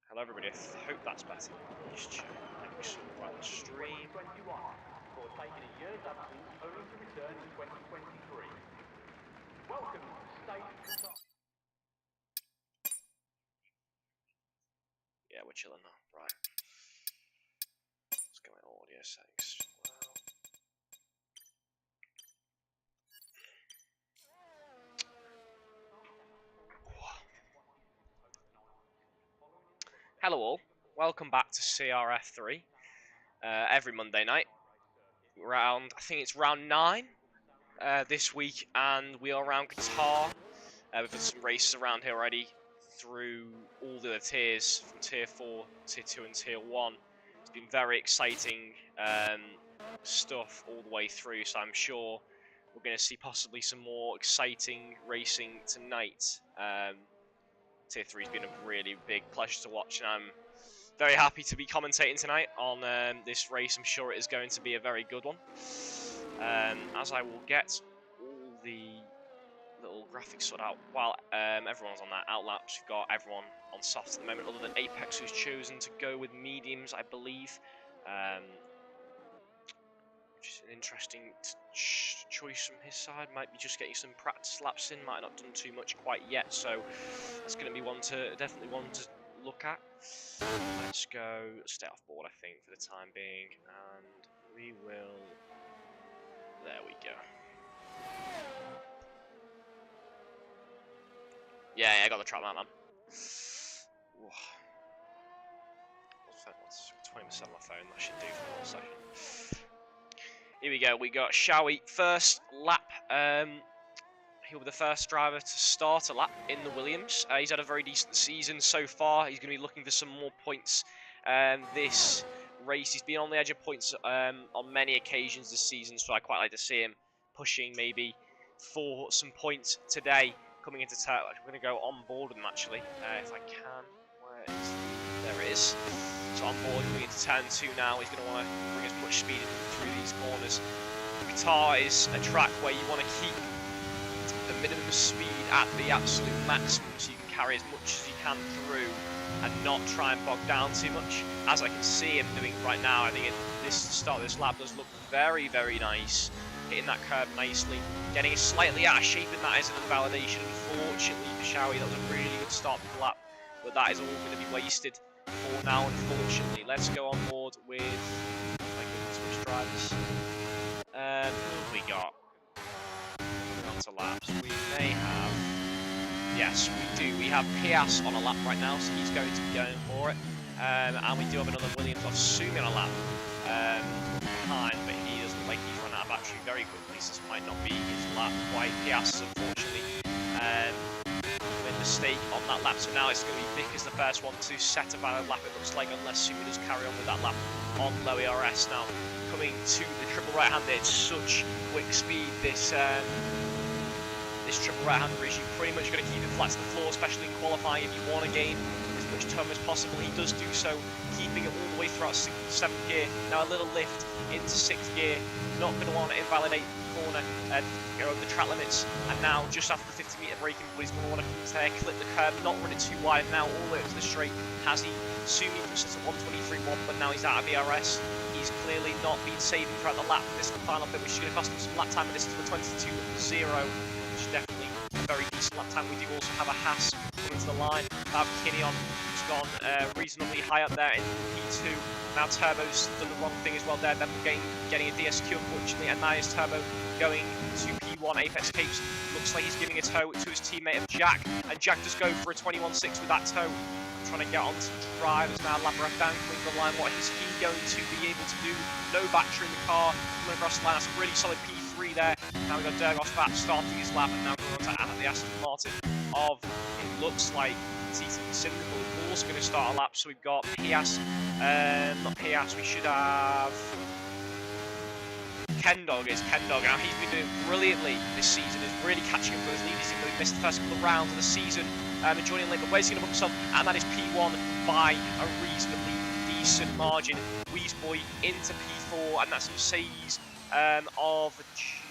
Hello everybody, I hope that's better. Just check, make sure we're on the stream. For taking a year's absence only to return in 2023. Welcome to the state of Qatar. Yeah, we're chilling now. Right. Let's go in audio settings. Hello all, welcome back to CRF3. Every Monday night, I think it's round 9 this week, and we are around Qatar. We've had some races around here already through all the tiers, from tier 4, tier 2 and tier 1. It's been very exciting stuff all the way through, so I'm sure we're going to see possibly some more exciting racing tonight. Tier 3 has been a really big pleasure to watch, and I'm very happy to be commentating tonight on this race. I'm sure it is going to be a very good one. As I will get all the little graphics sorted out while everyone's on that outlaps. We've got everyone on softs at the moment, other than Apex, who's chosen to go with mediums, I believe. Which is an interesting choice from his side. Might be just getting some practice laps in. Might not have done too much quite yet, so that's going to be definitely one to look at. Let's go stay off board, I think, for the time being, and we will. There we go. Yeah, I got the trap map, man. 20% on my phone, that should do for 1 second. Here we go, we got Shawi first lap. He'll be the first driver to start a lap in the Williams. He's had a very decent season so far. He's going to be looking for some more points this race. He's been on the edge of points on many occasions this season, so I quite like to see him pushing maybe for some points today. Coming into turn, I'm going to go on board with him actually, if I can. Where is he? There it is. So on board, coming into turn 2 now. He's going to want to bring as much speed through these corners. Qatar is a track where you want to keep the minimum speed at the absolute maximum, so you can carry as much as you can through and not try and bog down too much. As I can see him doing right now, I think the start of this lap does look very, very nice. Hitting that curve nicely, getting it slightly out of shape, and that is an invalidation. Unfortunately for Shawi, that was a really good start to the lap, but that is all going to be wasted for now, unfortunately. Let's go on board with, my goodness, which drivers? Who have we got? To laps. We may have, yes, we do. We have Pias on a lap right now, so he's going to be going for it. And we do have another Williams, assuming a lap behind, but he doesn't like he's run out of battery very quickly, so this might not be his lap. Why Pias, unfortunately, made a mistake on that lap, so now it's going to be Vic as the first one to set a valid lap, it looks like, unless Sumi does carry on with that lap on low ERS. Now, coming to the triple right-hander, it's such quick speed, this triple right-hander is you pretty much going to keep it flat to the floor, especially in qualifying if you want to gain as much time as possible. He does do so, keeping it all the way throughout 7th gear. Now a little lift into 6th gear, not going to want to invalidate the corner and go over the track limits. And now just after the 50-meter braking, he's going to want to come to there, clip the curb, not run it too wide. Now all the way up to the straight, has he Sumi pushes to 123.1, but now he's out of ERS. He's clearly not been saving throughout the lap. This is the final bit, which is going to cost him some lap time, and this is the 22.0. Which is definitely a very decent lap time. We do also have a Haas coming to the line. We have Kinney on, who's gone reasonably high up there in P2. Now Turbo's done the wrong thing as well there, then getting a DSQ unfortunately, and now is Turbo going to P1. Apex Capes looks like he's giving a tow to his teammate of Jack, and Jack does go for a 21.6 with that tow. Trying to get onto the drivers now. Labyrinth down coming to the line. What is he going to be able to do? No battery in the car. Coming across the line. That's a really solid P3 there. Now we've got Durgos back starting his lap, and now going on to the Aston Martin of, it looks like, TT Syndicable is also going to start a lap. So we've got Pias, not Pias, we should have Kendog. Now he's been doing brilliantly this season, is really catching up with his leaders, even though he missed the first couple of rounds of the season. And joining late, but where's he going to put himself? And that is P1 by a reasonably decent margin. Weezboy into P4, and that's Mercedes of,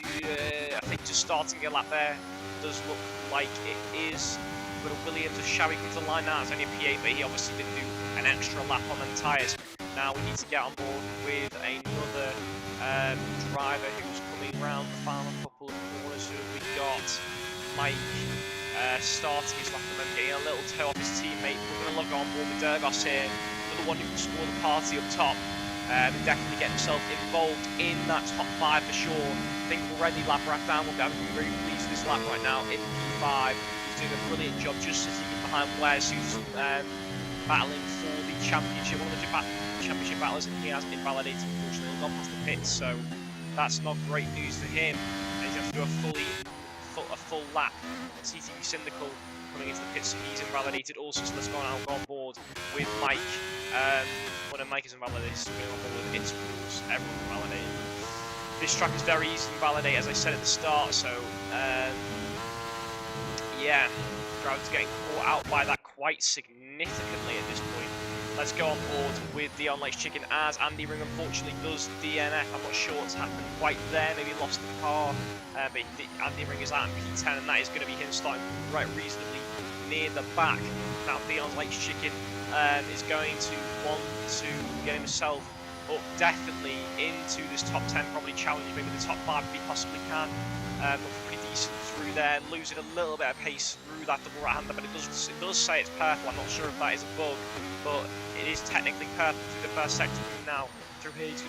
I think, just starting a lap there. Does look like it is. But Williams of Shawi comes to the line now. It's only a P8, but he obviously didn't do an extra lap on them tyres. Now we need to get on board with another driver who's coming round the final couple of corners. So we've got Mike starting his lap at the moment, getting a little toe off his teammate. We're going to log on board with Durgos here, another one who can score the party up top. Definitely get himself involved in that top 5 for sure. I think already lap right down, we'll be very pleased with this lap right now in P5. He's doing a brilliant job just sitting behind Wes, who's battling for the championship. One of the championship battlers, and he has been validated, unfortunately. He's gone past the pits, so that's not great news for him. He's going to do a full lap. CTV Syndical coming into the pits, so he's invalidated also, so let's go on board with Mike. When Mike is invalidated, he's going on board with its rules. Everyone's invalidated. This track is very easy to invalidate, as I said at the start, so yeah, drivers getting caught out by that quite significantly at this point. Let's go on board with Dion Likes Chicken as Andy Ring unfortunately does DNF. I'm not sure what's happened quite there, maybe lost the car, but Andy Ring is out in P10, and that is going to be him starting right reasonably near the back. Now Dion Likes Chicken is going to want to get himself up definitely into this top 10, probably challenge maybe the top 5 if he possibly can. Pretty decent through there, losing a little bit of pace through that double right-hander, but it does say it's purple. I'm not sure if that is a bug, but it is technically purple through the first sector now. Through here, he's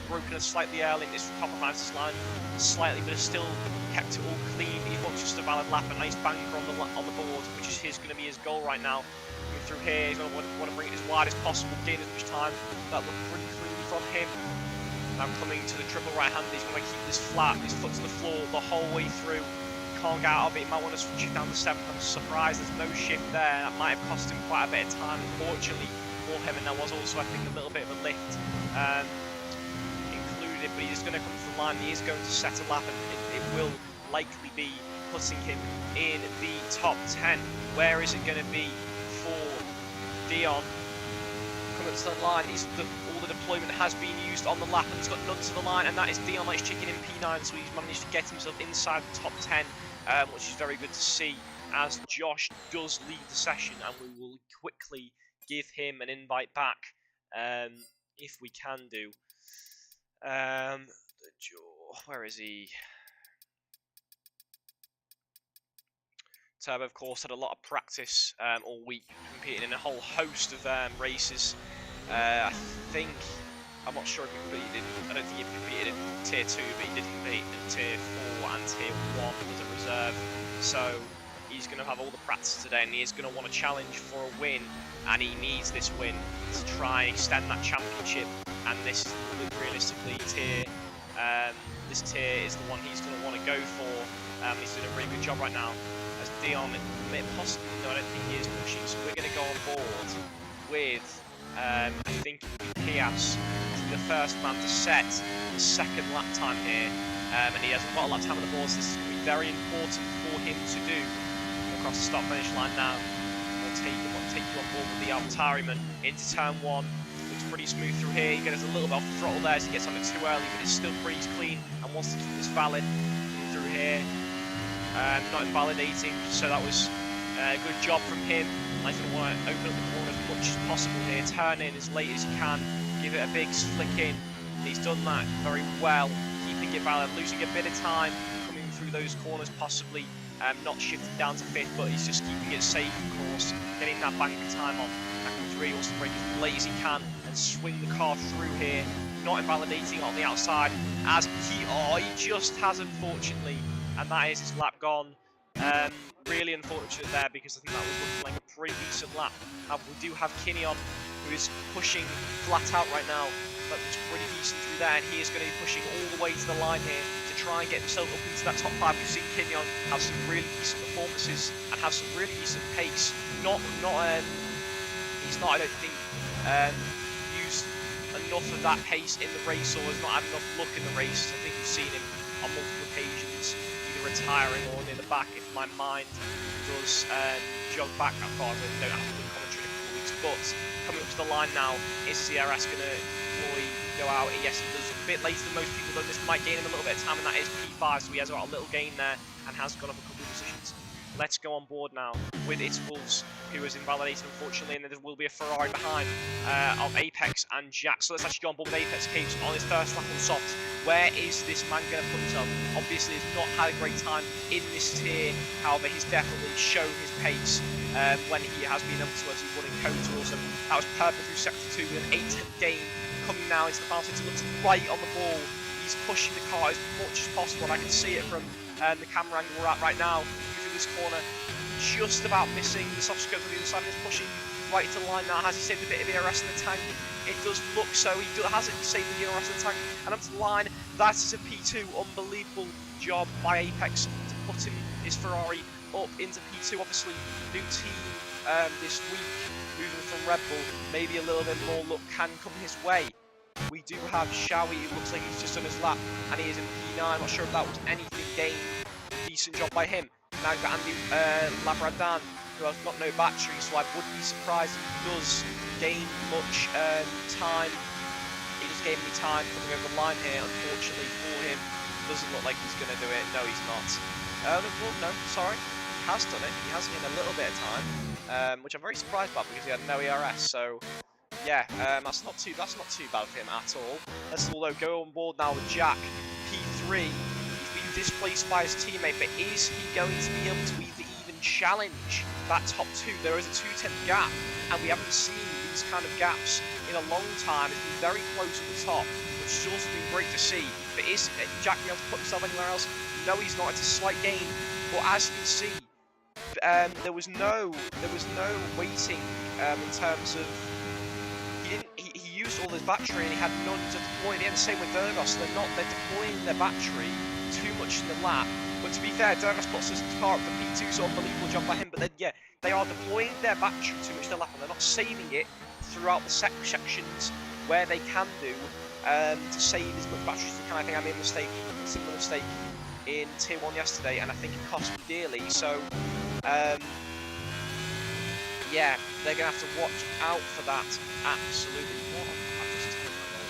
broken it slightly early in this top of Francis line, slightly, but has still kept it all clean. He wants just a valid lap, a nice banker on the board, which is going to be his goal right now. Coming through here, he's going to want to bring it as wide as possible, gain as much time. That looked pretty clean from him. Now coming to the triple right-hander, he's going to keep this flat, his foot to the floor the whole way through. Can't get out of it, he might want to switch it down to 7th. I'm surprised there's no shift there. That might have cost him quite a bit of time, unfortunately, for him. And there was also, I think, a little bit of a lift included, but he's going to come to the line. He is going to set a lap, and it will likely be putting him in the top 10. Where is it going to be for Dion? Coming to the line, all the deployment has been used on the lap, and he's got none to the line, and that is Dion Likes Chicken in P9, so he's managed to get himself inside the top 10, which is very good to see, as Josh does lead the session, and we will quickly give him an invite back, if we can do. Where is he? Turbo, of course, had a lot of practice all week, competing in a whole host of races. I'm not sure if he competed I don't think he competed in Tier 2, but he did compete in Tier 4 and Tier 1 as a reserve. So he's going to have all the practice today, and he is going to want to challenge for a win, and he needs this win to try and extend that championship. And this is realistically this tier is the one he's going to want to go for. He's doing a really good job right now. As Dion, possibly, no, I don't think he is pushing, so we're going to go on board with, I think, Pias, the first man to set the second lap time here, and he hasn't got a lap time on the board, so this is going to be very important for him to do. Across the start finish line now, we'll take you on board with the Altariman into turn 1. Looks pretty smooth through here. He gets a little bit off the throttle there, so he gets on it too early, but it's still pretty clean and wants to keep this valid through here. Not invalidating, so that was a good job from him. He's going to want to open up the corner as much as possible here, turn in as late as he can, give it a big flick in. He's done that very well, keeping it valid, losing a bit of time coming through those corners possibly, not shifting down to 5th, but he's just keeping it safe, of course, getting that bank of time on. He wants to break as late as he can and swing the car through here, not invalidating on the outside, as he just has, unfortunately, and that is his lap gone. Really unfortunate there, because I think that was looking like a pretty decent lap. We do have Kinneon, who is pushing flat out right now. That looks pretty decent through there, and he is going to be pushing all the way to the line here to try and get himself up into that top 5. We've seen Kinneon have some really decent performances and have some really decent pace. He's not, I don't think, used enough of that pace in the race, or has not had enough luck in the race. I think we've seen him on multiple occasions retiring or near the back, if my mind does jog back that far. I don't have to do commentary in a couple of weeks, but coming up to the line now, is CRS going to go out? Yes, he does. A bit later than most people, though. This might gain him a little bit of time, and that is P5, so he has got a little gain there and has gone up a couple of positions. Let's go on board now with its Wolves, who was invalidated unfortunately, and then there will be a Ferrari behind of Apex and Jack. So let's actually go on board with Apex Capes on his first lap on softs. Where is this man going to put himself? Obviously, he's not had a great time in this tier. However, he's definitely shown his pace when he has been able to, as he won in Qatar. So that was perfect through sector 2 with an 8-10 gain coming now into the final sector. Looks right on the ball. He's pushing the car as much as possible. And I can see it from the camera angle we're at right now. Through this corner, just about missing the soft scope on the other side. He's pushing right to the line now. Has he saved a bit of ERS in the tank? It does look so. He hasn't saved the ERS in the tank. And up to the line. That is a P2. Unbelievable job by Apex to put his Ferrari up into P2. Obviously, new team this week, moving from Red Bull. Maybe a little bit more luck can come his way. We do have Shawi, who looks like he's just done his lap, and he is in P9. I'm not sure if that was anything gained. Decent job by him. Now we've got Andy Labradan, who has got no battery, so I wouldn't be surprised if he does gain much time. He just gave me time coming over the line here, unfortunately for him. Doesn't look like he's going to do it. No, he's not. Well, no, sorry. He has done it. He has gained a little bit of time, which I'm very surprised about because he had no ERS, so... yeah, that's not too bad for him at all. Let's although go on board now with Jack, P3. He's been displaced by his teammate, but is he going to be able to even challenge that top 2? There is a 2-10 gap, and we haven't seen these kind of gaps in a long time. It's been very close at the top, which has also been great to see. But is Jack able to put himself anywhere else? No, he's not. It's a slight gain, but as you can see, there was no waiting in terms of. He used all his battery and he had none to deploy. And the same with Durgos. They're deploying their battery too much in the lap. But to be fair, Durgos puts his car up for P2, so unbelievable job by him. But then, yeah, they are deploying their battery too much in the lap, and they're not saving it throughout the sections where they can do to save as much battery as they can. I think I made a similar mistake in Tier 1 yesterday, and I think it cost me dearly. So, yeah, they're going to have to watch out for that. Absolutely. What? I've just turned my roll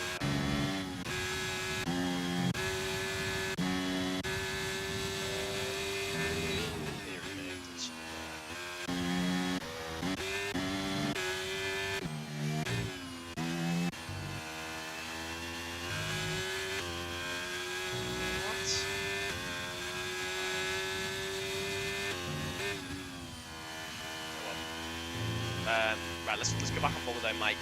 right, let's go back on board though, Mike.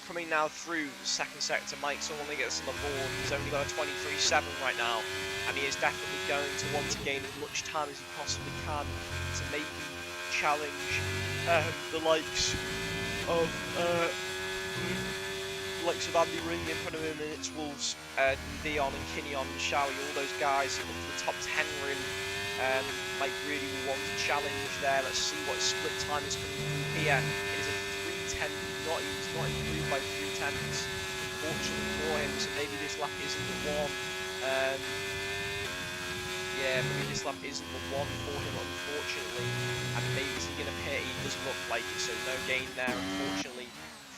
Coming now through the second sector, Mike someone gets on the board. He's only got a 23.7 right now, and he is definitely going to want to gain as much time as he possibly can to maybe challenge the likes of Andy Ring in front of him, and it's Wolves, Dion and Kinyon and Shawi, all those guys up to the top 10 room. Mike really will want to challenge there. Let's see what his split time is coming through here. It is a 3:10. He's not improved by 3:10s, unfortunately for him. So maybe this lap isn't the one. Yeah, maybe this lap isn't the one for him, unfortunately. And maybe is he going to pit? He doesn't look like it. So no gain there, unfortunately,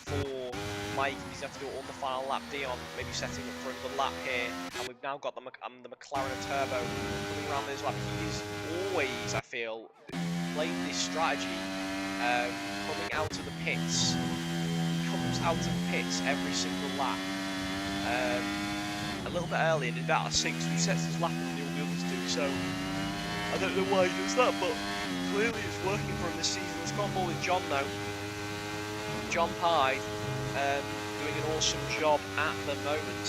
for Mike. He's going to have to do it on the final lap. Dion maybe setting up for another lap here, and we've now got the McLaren Turbo coming around this lap. He is always, I feel, playing this strategy, coming out of the pits. He comes out of the pits every single lap, a little bit early, and in about 6, he sets his lap and the others do. So I don't know why he does that, but clearly it's working for him this season. Let's go on board with John though. John Hyde. Doing an awesome job at the moment.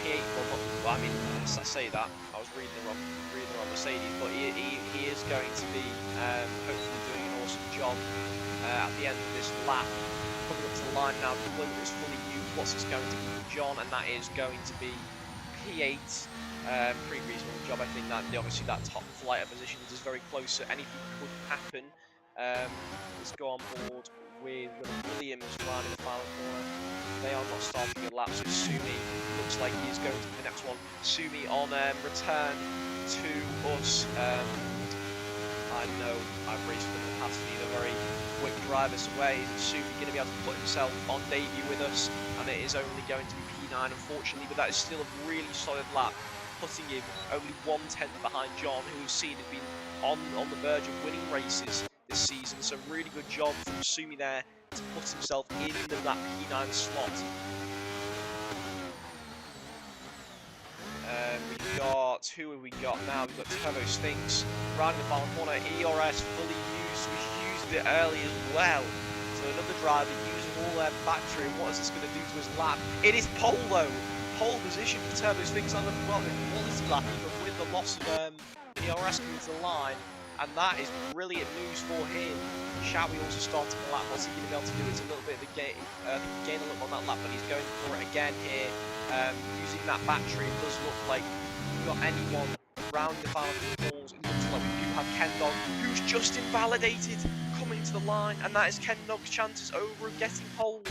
P8, well, I mean, I say that, I was reading the wrong Mercedes, but he is going to be hopefully doing an awesome job at the end of this lap. Coming up to the line now, the deployment is fully used. What's this going to be for John? And that is going to be P8. Pretty reasonable job. I think that obviously that top flight of positions is very close, so anything could happen. Let's go on board with Williams right in the final corner. They are not starting a lap, so Sumi looks like he is going to be the next one. Sumi on return to us. I know I've raced with him in the past, he's a very quick driver, so where is Sumi going to be able to put himself on debut with us? And it is only going to be P9, unfortunately, but that is still a really solid lap. putting him only 1/10 behind John, who we've seen has been on the verge of winning races this season. So really good job from Sumi there to put himself in that P9 slot. We've got, who have we got now? We've got Turbo Sphinx riding the final corner. ERS fully used. We used it early as well. So another driver using all their battery. And what is this going to do to his lap? It is pole though. Pole position for Turbo Sphinx on the quality lap, even with the loss of ERS coming to the line. And that is brilliant news for him. Shawi also starting the lap. What's he going to be able to do? It's a little bit of a gain. I think he gained a little on that lap, but he's going for it again here. Using that battery, it does look like we've got anyone round the final balls. It looks like we do have Kendog, who's just invalidated, coming to the line, and that is Kendog's chances over of getting pole.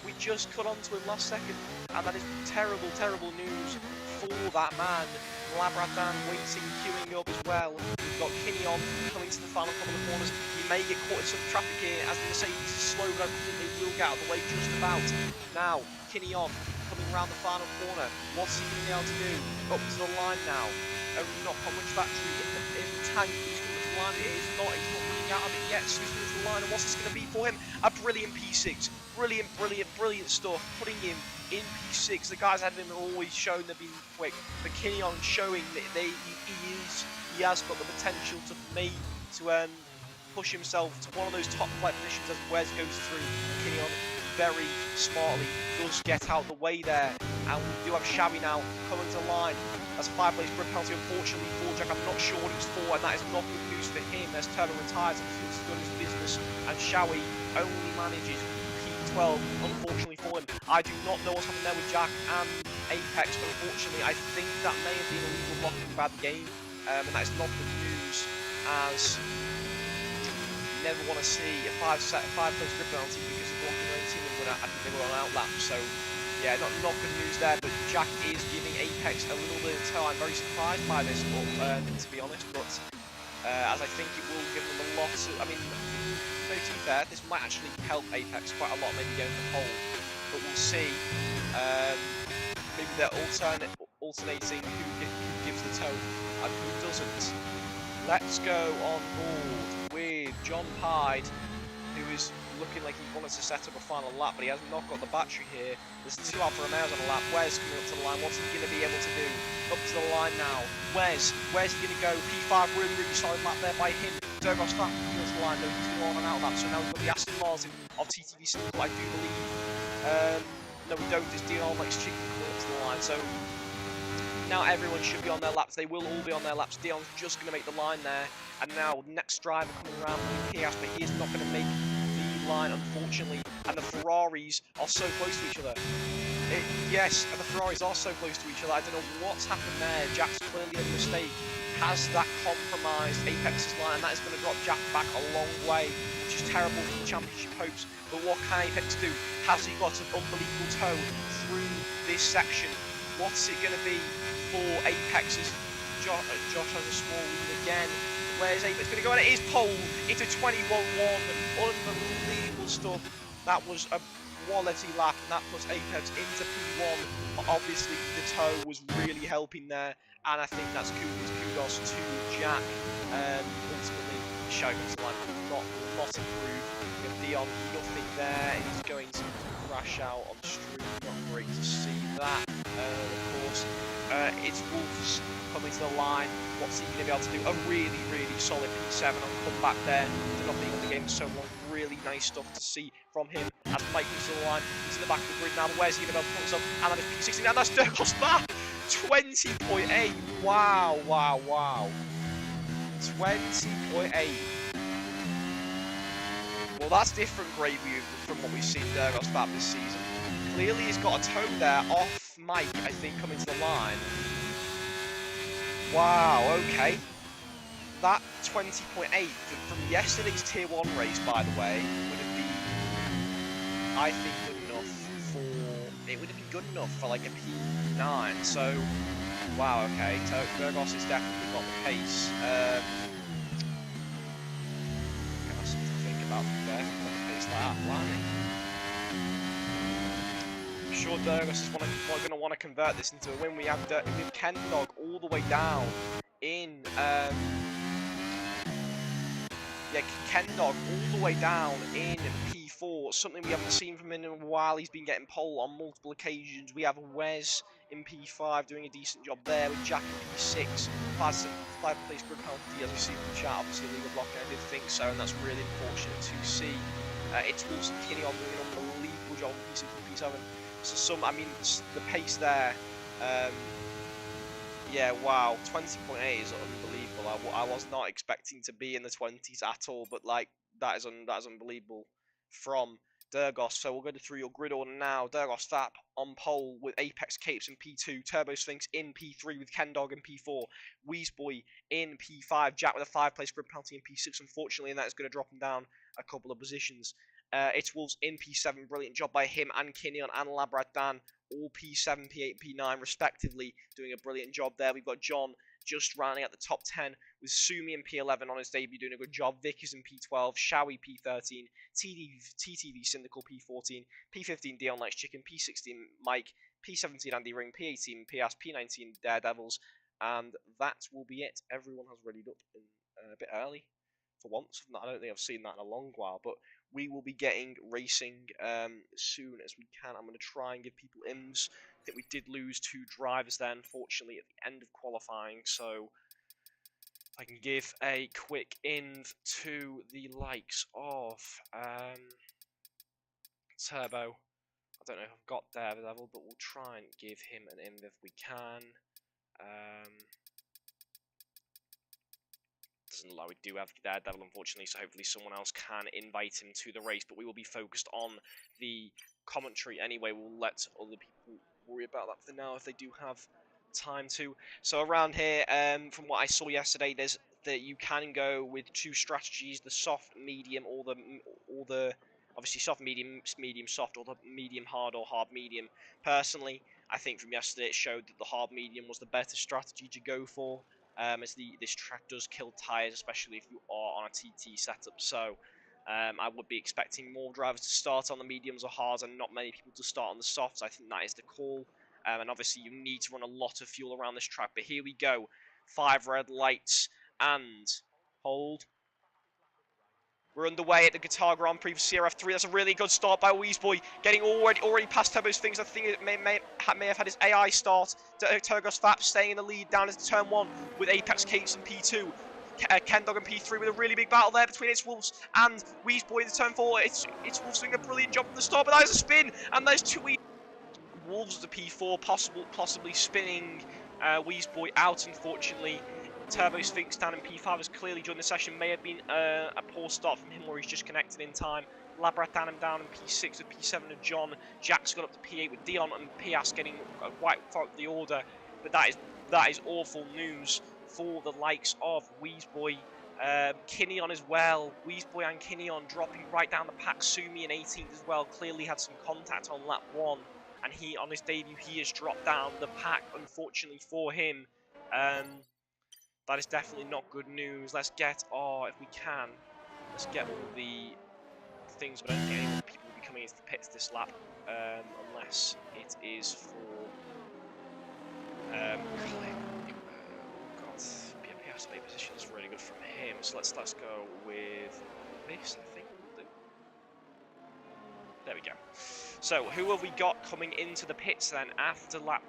We just cut onto him last second, and that is terrible, terrible news for that man. Labradan waiting, queuing up as well. We've got Kinyon coming to the final couple of corners. He may get caught in some traffic here as the Mercedes is slow, but I think they will get out of the way just about. Now, Kinyon coming around the final corner. What's he going to be able to do? Up to the line now. Only not got much battery in the tank. He's coming to the line. He's not running out of it yet. So he's coming to the line. And what's this going to be for him? A brilliant P6. Brilliant, brilliant, brilliant stuff. Putting him in P6. The guys ahead of him have always shown they've been quick. But Kinyon showing that he has got the potential to push himself to one of those top flight positions as Wes goes through. Kinyon very smartly does get out the way there, and we do have Shawi now coming to the line. That's a 5-place grid penalty, unfortunately, for Jack. I'm not sure what he's for, and that is not good news for him as Turner retires and he's done his business, and Shawi only manages P12, unfortunately for him. I do not know what's happened there with Jack and Apex, but unfortunately, I think that may have been a legal blocking bad game, and that is not good news, as you never want to see a 5-place grid penalty because of blocking their own team, and I think they were on outlap, so yeah, not good news there, but Jack is giving Apex a little bit of time. I'm very surprised by this, to be honest, but as I think it will give them a lot of, I mean, no, to be fair, this might actually help Apex quite a lot, maybe going the pole, but we'll see. Maybe they're alternating who gives the toe and who doesn't. Let's go on board with John Hyde, who is looking like he wanted to set up a final lap, but he has not got the battery here. There's 2 Alfa Romeos on the lap. Wes coming up to the line. What's he going to be able to do? Up to the line now. Where's he going to go? P5, really, really solid lap there by him. Durgos flat coming to the line, though. He's going on and out lap. So now we've got the Aston Martin of TTV Cycle, I do believe. No, we don't. It's Dion Allmake's Chicken coming up to the line. So now everyone should be on their laps. They will all be on their laps. Dion's just going to make the line there. And now next driver coming around with Pias, but he is not going to make the line, unfortunately. And the Ferraris are so close to each other. Yes, and the Ferraris are so close to each other. I don't know what's happened there. Jack's clearly made a mistake. Has that compromised Apex's line? And that is going to drop Jack back a long way, which is terrible for the championship hopes. But what can Apex do? Has he got an unbelievable toe through this section? What's it going to be for Apex's? Josh has a small lead again. Where's Apex going to go? And it is pole. It's a 21-1. Unbelievable stuff. That was a quality lap, and that puts Apex into P1. But obviously, the toe was really helping there, and I think that's kudos to Jack. Ultimately, showing us like not improved. We have Dion, nothing there. He's going to crash out on stream. Not great to see that. Of course, it's Wolves coming to the line. What's he going to be able to do? A really, really solid P7 on comeback there. After not being on the game for so long. Really nice stuff to see from him as Mike comes to the line. He's in the back of the grid now. Where's he going to be able to put himself? And that is P16. And that's Durgos back! 20.8. Wow, wow, wow. 20.8. Well, that's different gravy from what we've seen Durgos back this season. Clearly, he's got a toe there off Mike, I think, coming to the line. Wow, okay. That 20.8 from yesterday's Tier 1 race, by the way, would have been, I think, good enough for... It would have been good enough for, like, a P9. So, wow, okay. So, Durgos has definitely got the pace. That's something to think about there. Got the pace like that, blimey. sure Durgos is going to want to convert this into a win. We have Kendog all the way down in Kendog all the way down in P4, something we haven't seen from him in a while. He's been getting pole on multiple occasions. We have Wes in P5 doing a decent job there, with Jack in P6, 5 place group penalty, as we see from the chat. Obviously, legal block, I did think so, and that's really unfortunate to see. It's Wilson Kinney on doing an unbelievable job in P6 and P7. So the pace there. Yeah, wow, 20.8 is unbelievable. I was not expecting to be in the 20s at all, but like that is unbelievable from Durgos. So we'll go through your grid order now. Durgos Fap on pole with Apex Capes in P2, Turbo Sphinx in P3 with Kendog in P4, Weezboy in P5, Jack with a 5-place grid penalty in P6, unfortunately, and that is going to drop him down a couple of positions. It's Wolves in P7, brilliant job by him and Kinneon and Labrat Dan, all P7, P8, P9 respectively, doing a brilliant job there. We've got John just rounding at the top 10 with Sumi in P11 on his debut doing a good job. Vic is in P12, Shawi P13, TTV Syndical P14, P15 Dion Likes Chicken, P16 Mike, P17 Andy Ring, P18 PS, P19 Daredevils, and that will be it. Everyone has readied up a bit early for once. I don't think I've seen that in a long while, but we will be getting racing as soon as we can. I'm going to try and give people IMS. I think we did lose 2 drivers there, unfortunately, at the end of qualifying, so I can give a quick INV to the likes of Turbo. I don't know if I've got Daredevil, but we'll try and give him an INV if we can. Doesn't look like we do have Daredevil, unfortunately, so hopefully someone else can invite him to the race, but we will be focused on the commentary anyway. We'll let other people worry about that for now if they do have time to. So around here, from what I saw yesterday, there's that you can go with 2 strategies: the soft, medium, or the obviously soft, medium, soft, or the medium hard or hard medium. Personally, I think from yesterday it showed that the hard medium was the better strategy to go for. As this track does kill tyres, especially if you are on a TT setup. So I would be expecting more drivers to start on the mediums or hards and not many people to start on the softs. I think that is the call. And obviously you need to run a lot of fuel around this track. But here we go. 5 red lights and hold. We're underway at the Qatar Grand Prix for CRF3. That's a really good start by Weezboy, getting already past Turbo Sphinx. I think it may have had his AI start. Turgos Fap staying in the lead down into turn 1 with Apex Capes in P2. Kendog in P3 with a really big battle there between It's Wolves and Weezboy in turn 4. It's Wolves doing a brilliant job from the start, but that is a spin, and there's 2 Wolves at the P4, possibly spinning Weezboy out, unfortunately. Turbo Sphinx down in P5 has clearly joined the session. May have been a poor start from him where he's just connected in time. Labrat down in P6 with P7 and John. Jack's got up to P8 with Dion and Pias getting quite far up the order. But that is awful news for the likes of Weezboy. Kinneon as well. Weezboy and Kinneon dropping right down the pack. Sumi in 18th as well. Clearly had some contact on lap 1. And he, on his debut, he has dropped down the pack, unfortunately for him. That is definitely not good news. Let's get, if we can, let's get all the things. But I don't think any more people will be coming into the pits this lap, unless it is for, God, PPS pay position is really good from him. So let's go with this, I think we'll do. There we go. So who have we got coming into the pits then after lap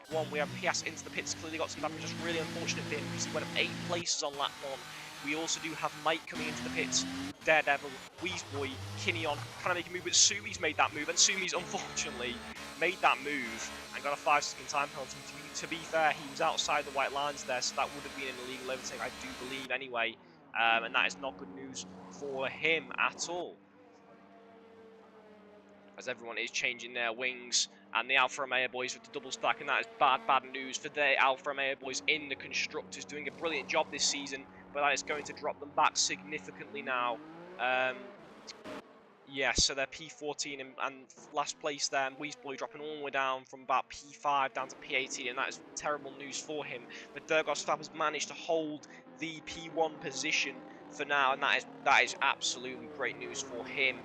1? We have Pias into the pits. Clearly got some damage. Just really unfortunate for him because he went up 8 places on lap 1. We also do have Mike coming into the pits. Daredevil, Weezboy, Kinneon trying to make a move, but Sumi's made that move, and Sumi's unfortunately made that move and got a 5-second time penalty. To be fair, he was outside the white lines there, so that would have been an illegal overtake, I do believe, anyway. And that is not good news for him at all, as everyone is changing their wings, and the Alfa Romeo boys with the double stack, and that is bad news for the Alfa Romeo boys in the Constructors, doing a brilliant job this season, but that is going to drop them back significantly now. Yes, so they're P14 and last place there, and Weezboy dropping all the way down from about P5 down to P18, and that is terrible news for him. But Durgos Fab has managed to hold the P1 position for now, and that is absolutely great news for him.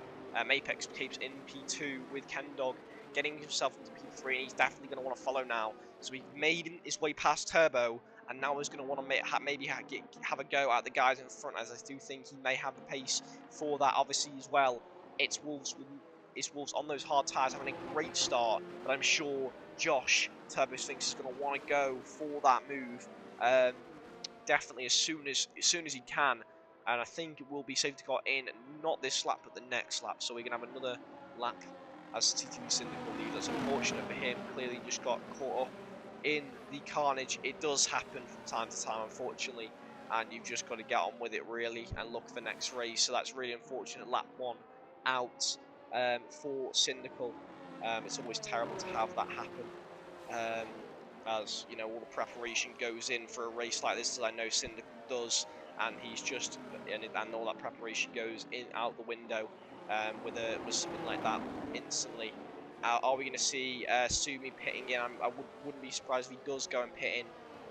Apex Capes in P2 with Kendog getting himself into P3, and he's definitely going to want to follow now. So he made his way past Turbo, and now he's going to want to maybe have a go at the guys in front, as I do think he may have the pace for that. Obviously, as well, it's Wolves on those hard tyres having a great start, but I'm sure Josh Turbo Sphinx is going to want to go for that move. Definitely as soon as he can, and I think it will be safety car in, not this lap but the next lap. So we're gonna have another lap as TTV Syndical leads. That's unfortunate for him. Clearly, just got caught up in the carnage. It does happen from time to time, unfortunately, and you've just got to get on with it really and look for next race. So that's really unfortunate. Lap 1 out for Syndical. It's always terrible to have that happen. As you know, all the preparation goes in for a race like this, as I know Syndical does, and he's just and all that preparation goes in out the window with something like that instantly. Are we going to see Sumi pitting in? I wouldn't be surprised if he does go and pit in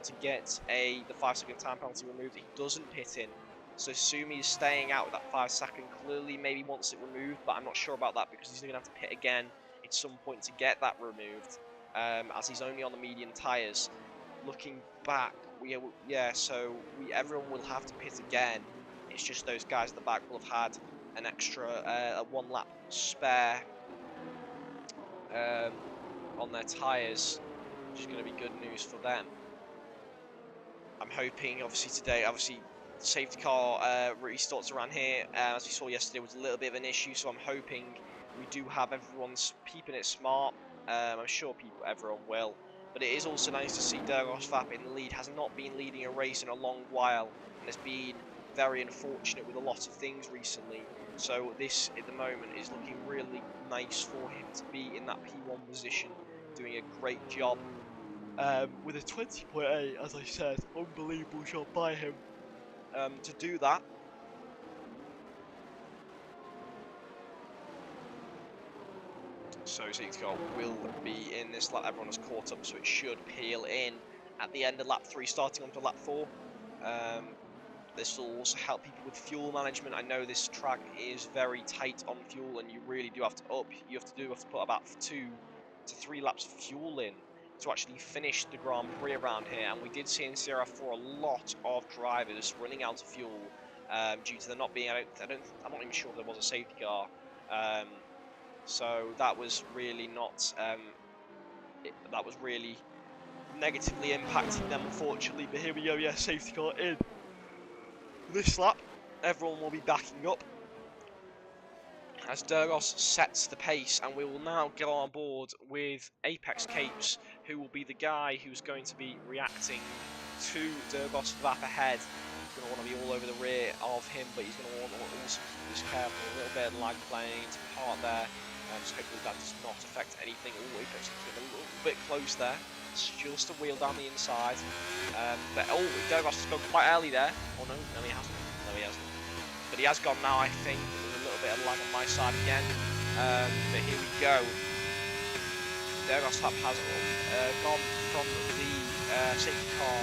to get the 5-second time penalty removed. He doesn't pit in, so Sumi is staying out with that 5-second. Clearly, maybe wants it removed, but I'm not sure about that because he's going to have to pit again at some point to get that removed. As he's only on the medium tyres. Looking back, everyone will have to pit again. It's just those guys at the back will have had an extra 1 lap spare on their tyres, which is going to be good news for them. I'm hoping, obviously today, the safety car restarts around here, as we saw yesterday, was a little bit of an issue. So I'm hoping we do have everyone's keeping it smart. I'm sure everyone will. But it is also nice to see Dergos Vap in the lead. Has not been leading a race in a long while, and has been very unfortunate with a lot of things recently. So this, at the moment, is looking really nice for him to be in that P1 position, doing a great job. With a 20.8, as I said, unbelievable job by him to do that. So safety car will be in this lap. Everyone has caught up, so it should peel in at the end of lap 3, starting onto lap 4. This will also help people with fuel management. I know this track is very tight on fuel, and you really do have to put about 2 to 3 laps of fuel in to actually finish the Grand Prix around here. And we did see in CRF3 a lot of drivers running out of fuel due to there not being. I'm not even sure if there was a safety car. So that was really not. That was really negatively impacting them, unfortunately. But here we go. Yeah, safety car in. This lap, everyone will be backing up as Dergos sets the pace, and we will now get on board with Apex Capes, who will be the guy who's going to be reacting to Dergos Vap ahead. He's going to want to be all over the rear of him, but he's going to want to also keep his careful. A little bit of lag playing to part there, so hopefully that does not affect anything. Oh, Apex Capes getting a little bit close there. It's just a wheel down the inside. Dergos has gone quite early there. Oh no, he hasn't. No, he hasn't. But he has gone now, I think. There's a little bit of lag on my side again. But here we go. Dergos Vap has gone from the safety car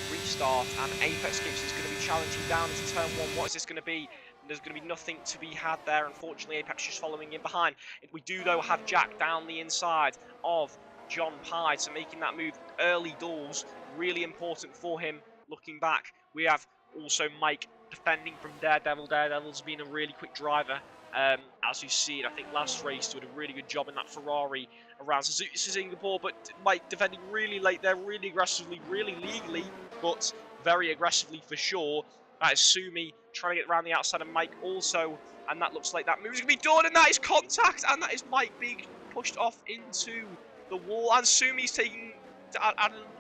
restart, and Apex Capes is going to be challenging down into turn 1. What is this going to be? There's going to be nothing to be had there. Unfortunately, Apex just following in behind. We do, though, have Jack down the inside of John Pye, so making that move early doors, really important for him. Looking back, we have also Mike defending from Daredevil. Daredevil's been a really quick driver. As you've seen, I think last race did a really good job in that Ferrari around Singapore, but Mike defending really late there, really aggressively, really legally, but very aggressively for sure. That is Sumi trying to get around the outside of Mike also, and that looks like that move is going to be done, and that is contact, and that is Mike being pushed off into the wall, and Sumi's taking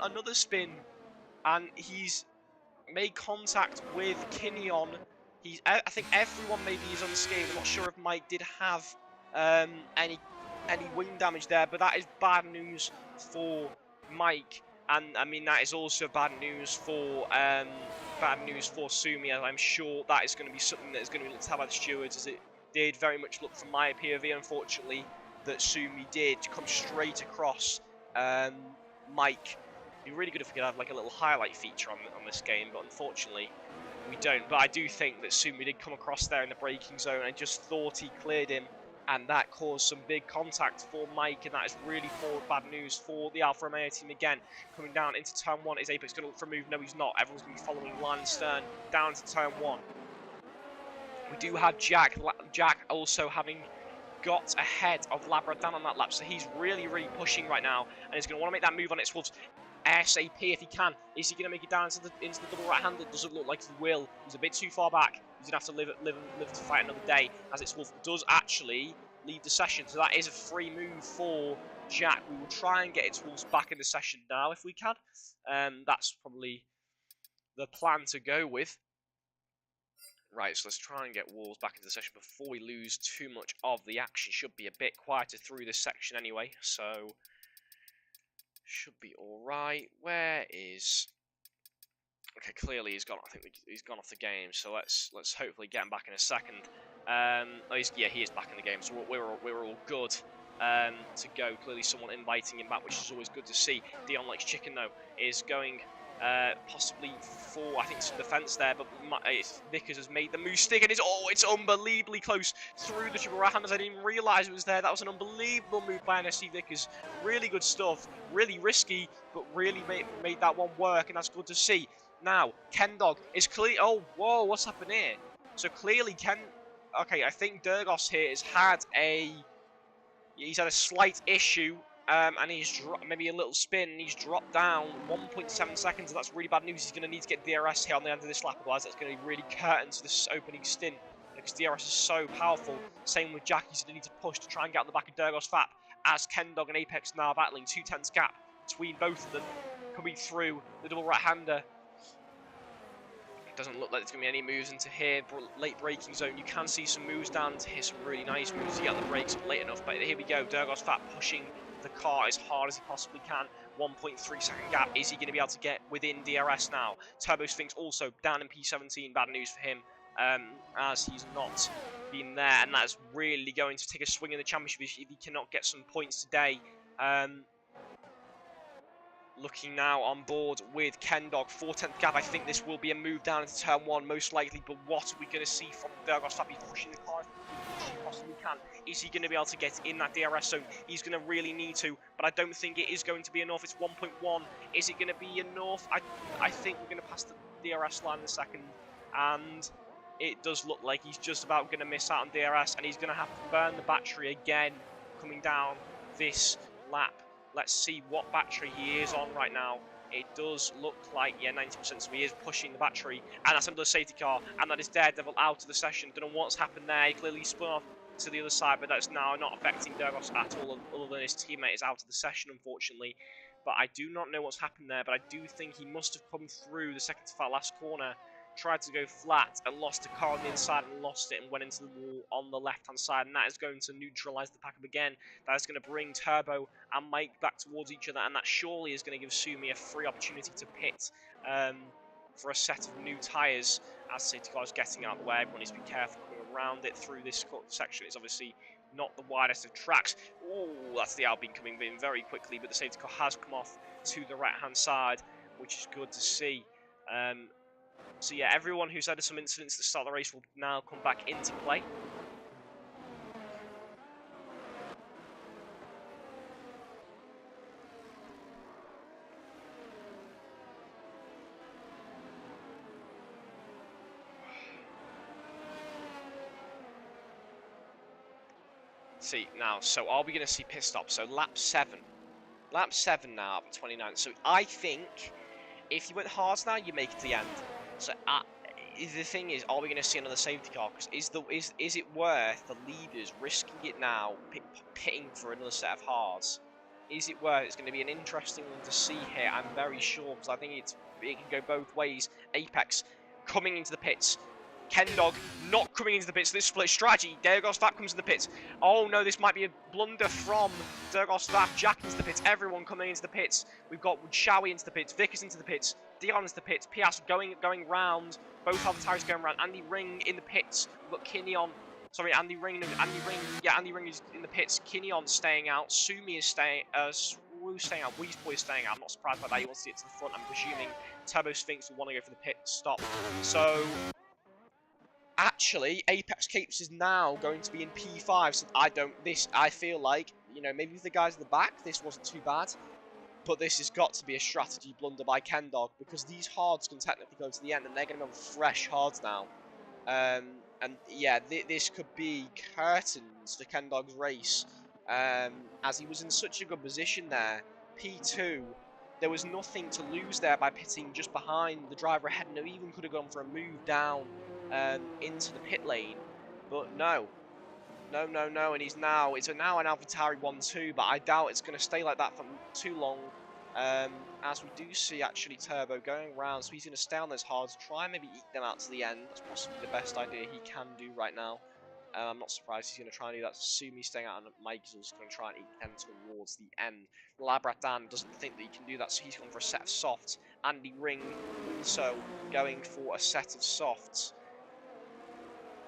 another spin, and he's made contact with Kinyon. I think everyone maybe is unscathed. I'm not sure if Mike did have any wing damage there, but that is bad news for Mike, and I mean that is also bad news for Sumi. I'm sure that is going to be something that is going to be looked at by the stewards, as it did very much look from my POV, unfortunately, that Sumi did come straight across Mike. It'd be really good if we could have like a little highlight feature on this game, but unfortunately we don't. But I do think that Sumi did come across there in the braking zone and just thought he cleared him, and that caused some big contact for Mike, and that is really bad news for the Alfa Romeo team again. Coming down into turn 1, is Apex going to look for a move? No, he's not. Everyone's going to be following line and stern down into turn 1. We do have Jack also having got ahead of Labrador on that lap, so he's really pushing right now, and he's going to want to make that move on its Wolves ASAP if he can. Is he going to make it down into the double right-hander? Doesn't look like he will. He's a bit too far back. He's going to have to live to fight another day, as its Wolf does actually lead the session, so that is a free move for Jack. We will try and get its Wolves back in the session now if we can. That's probably the plan to go with. Right, so let's try and get Wolves back into the session before we lose too much of the action. Should be a bit quieter through this section anyway, so should be alright. Where is... Okay, clearly he's gone. I think he's gone off the game, so let's hopefully get him back in a second. Oh, yeah, he is back in the game, so we're all good to go. Clearly someone inviting him back, which is always good to see. Dion Likes Chicken, though, is going possibly for, I think, some defence there, but Vickers has made the move stick, and it's unbelievably close through the triple right-handers. I didn't even realise it was there. That was an unbelievable move by NSC Vickers. Really good stuff, really risky, but really made that one work, and that's good to see. Now, Kendog is clear. Oh, whoa, what's happened here? So clearly okay, I think Durgos here has had a slight issue, and he's maybe a little spin, and he's dropped down 1.7 seconds, and that's really bad news. He's going to need to get DRS here on the end of this lap, otherwise that's going to be really curtains this opening stint, because DRS is so powerful. Same with Jack, he's going to need to push to try and get on the back of Durgos Fap, as Kendog and Apex now battling 2/10 gap between both of them, coming through the double right-hander. Doesn't look like there's going to be any moves into here. Late braking zone. You can see some moves down to hit some really nice moves to get the brakes late enough. But here we go. Durgos Fat pushing the car as hard as he possibly can. 1.3 second gap. Is he going to be able to get within DRS now? Turbo Sphinx also down in P17. Bad news for him, as he's not been there. And that's really going to take a swing in the championship if he cannot get some points today. Looking now on board with Kendog, 4/10 gap. I think this will be a move down into turn 1, most likely. But what are we going to see from Durgos Fap? He's pushing the car as he possibly can. Is he going to be able to get in that DRS zone? He's going to really need to, but I don't think it is going to be enough. It's 1.1. Is it going to be enough? I think we're going to pass the DRS line in a second, and it does look like he's just about going to miss out on DRS, and he's going to have to burn the battery again coming down this lap. Let's see what battery he is on right now. It does look like, yeah, 90%, so he is pushing the battery. And that's another safety car, and that is Daredevil out of the session. Don't know what's happened there. He clearly spun off to the other side, but that's now not affecting Durgos at all, other than his teammate is out of the session, unfortunately. But I do not know what's happened there, but I do think he must have come through the second to last corner, tried to go flat and lost the car on the inside and lost it and went into the wall on the left-hand side, and that is going to neutralise the pack-up again. That is going to bring Turbo and Mike back towards each other, and that surely is going to give Sumi a free opportunity to pit for a set of new tyres as safety car is getting out of the way. Everyone needs to be careful coming around it through this section. It's obviously not the widest of tracks. Oh, that's the Alpine coming in very quickly, but the safety car has come off to the right-hand side, which is good to see. So yeah, everyone who's had some incidents at the start of the race will now come back into play. See, now, so are we going to see pit stop? So lap 7. Lap 7 now, up 29. So I think if you went hard now, you make it to the end. So the thing is, are we going to see another safety car? Because is it worth the leaders risking it now, pitting for another set of hards? Is it worth it? It's going to be an interesting one to see here, I'm very sure, because I think it can go both ways. Apex coming into the pits. Kendog not coming into the pits. This split strategy. Durgos Fap comes in the pits. Oh no, this might be a blunder from Durgos Fap. Jack into the pits. Everyone coming into the pits. We've got Shawi into the pits. Vickers into the pits. Dion into the pits. Pias going round. Both Alpha Tires going round. Andy Ring in the pits. We've got Kinneon. Sorry, Andy Ring. Yeah, Andy Ring is in the pits. Kinneon staying out. Sumi is staying. Who's staying out? Weezboy is staying out. I'm not surprised by that. He wants to get to the front, I'm presuming, Turbo Sphinx will want to go for the pit stop. So actually, Apex Capes is now going to be in P5. So I feel like, you know, maybe with the guys at the back, this wasn't too bad. But this has got to be a strategy blunder by Kendog, because these hards can technically go to the end, and they're going to be on fresh hards now. And yeah, this could be curtains for Kendog's race, as he was in such a good position there. P2, there was nothing to lose there by pitting just behind the driver ahead, and he even could have gone for a move down into the pit lane, but no. No, and it's now an AlphaTauri 1-2, but I doubt it's going to stay like that for too long, as we do see actually Turbo going around, so he's going to stay on those hards, try and maybe eat them out to the end. That's possibly the best idea he can do right now. I'm not surprised he's going to try and do that. Assume he's staying out, and Mike's also going to try and eat them towards the end. Labratan doesn't think that he can do that, so he's gone for a set of softs. Andy Ring also going for a set of softs.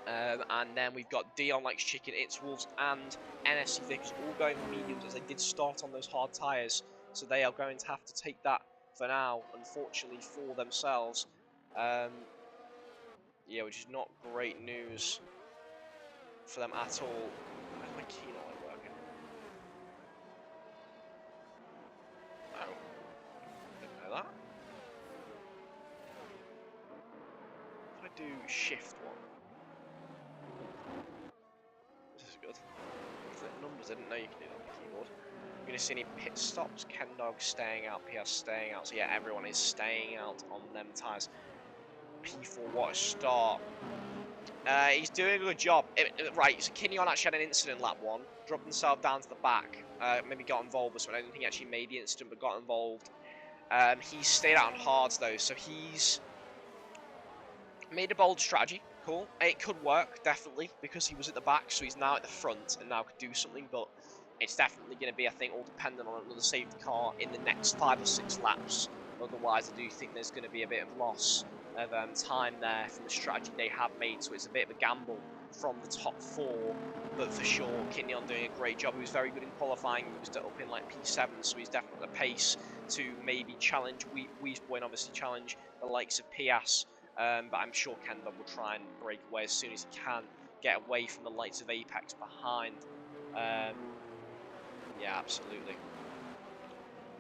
And then we've got Dion Likes Chicken, It's Wolves, and NSC Vickers all going for mediums, as they did start on those hard tyres. So they are going to have to take that for now, unfortunately for themselves. Yeah, which is not great news for them at all. Where's my key not working? Oh, didn't know that. If I do shift one, this is good. Numbers, I didn't know you could do that on the keyboard. You're going to see any pit stops. Kendog staying out, PS staying out. So yeah, everyone is staying out on them tyres. P4, what a start. He's doing a good job. Right, so Kinyon actually had an incident lap 1. Dropped himself down to the back. Maybe got involved with someone. I don't think he actually made the incident, but got involved. He's stayed out on hards though, so he's made a bold strategy. Cool. It could work, definitely, because he was at the back, so he's now at the front and now could do something, but it's definitely going to be, I think, all dependent on another safety car in the next 5 or 6 laps. Otherwise, I do think there's going to be a bit of loss of time there from the strategy they have made, so it's a bit of a gamble from the top 4, but for sure, Kinyon doing a great job. He was very good in qualifying. He was up in like P7, so he's definitely at the pace to maybe challenge Weesboy and obviously challenge the likes of Pias. But I'm sure Kendog will try and break away as soon as he can, get away from the likes of Apex behind. Yeah, absolutely.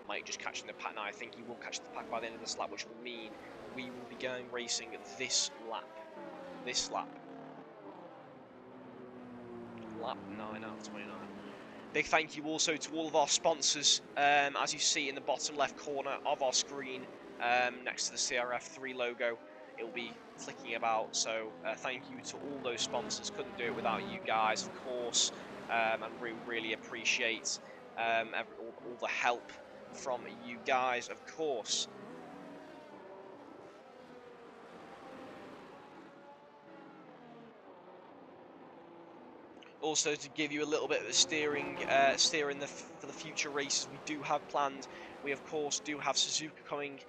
Mike just catching the pack now. I think he will catch the pack by the end of this lap, which will mean we will be going racing this lap. This lap. Lap 9 out of 29. Big thank you also to all of our sponsors, as you see in the bottom left corner of our screen, next to the CRF3 logo. It will be flicking about, so thank you to all those sponsors. Couldn't do it without you guys, of course, and we really appreciate all the help from you guys, of course. Also, to give you a little bit of a steering for the future races we do have planned, we of course do have Suzuka coming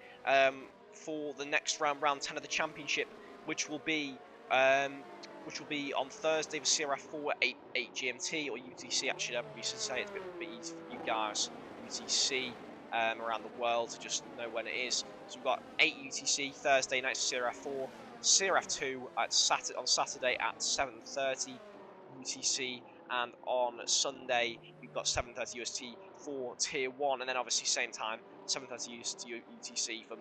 for the next round 10 of the championship, which will be on Thursday for CRF4 at 8 GMT or UTC. Actually, I should say it's a bit easy for you guys. UTC around the world to just know when it is. So we've got 8 UTC Thursday night for CRF4, CRF2 on Saturday at 7:30 UTC, and on Sunday we've got 7:30 UST for Tier 1, and then obviously same time 7:30 UTC for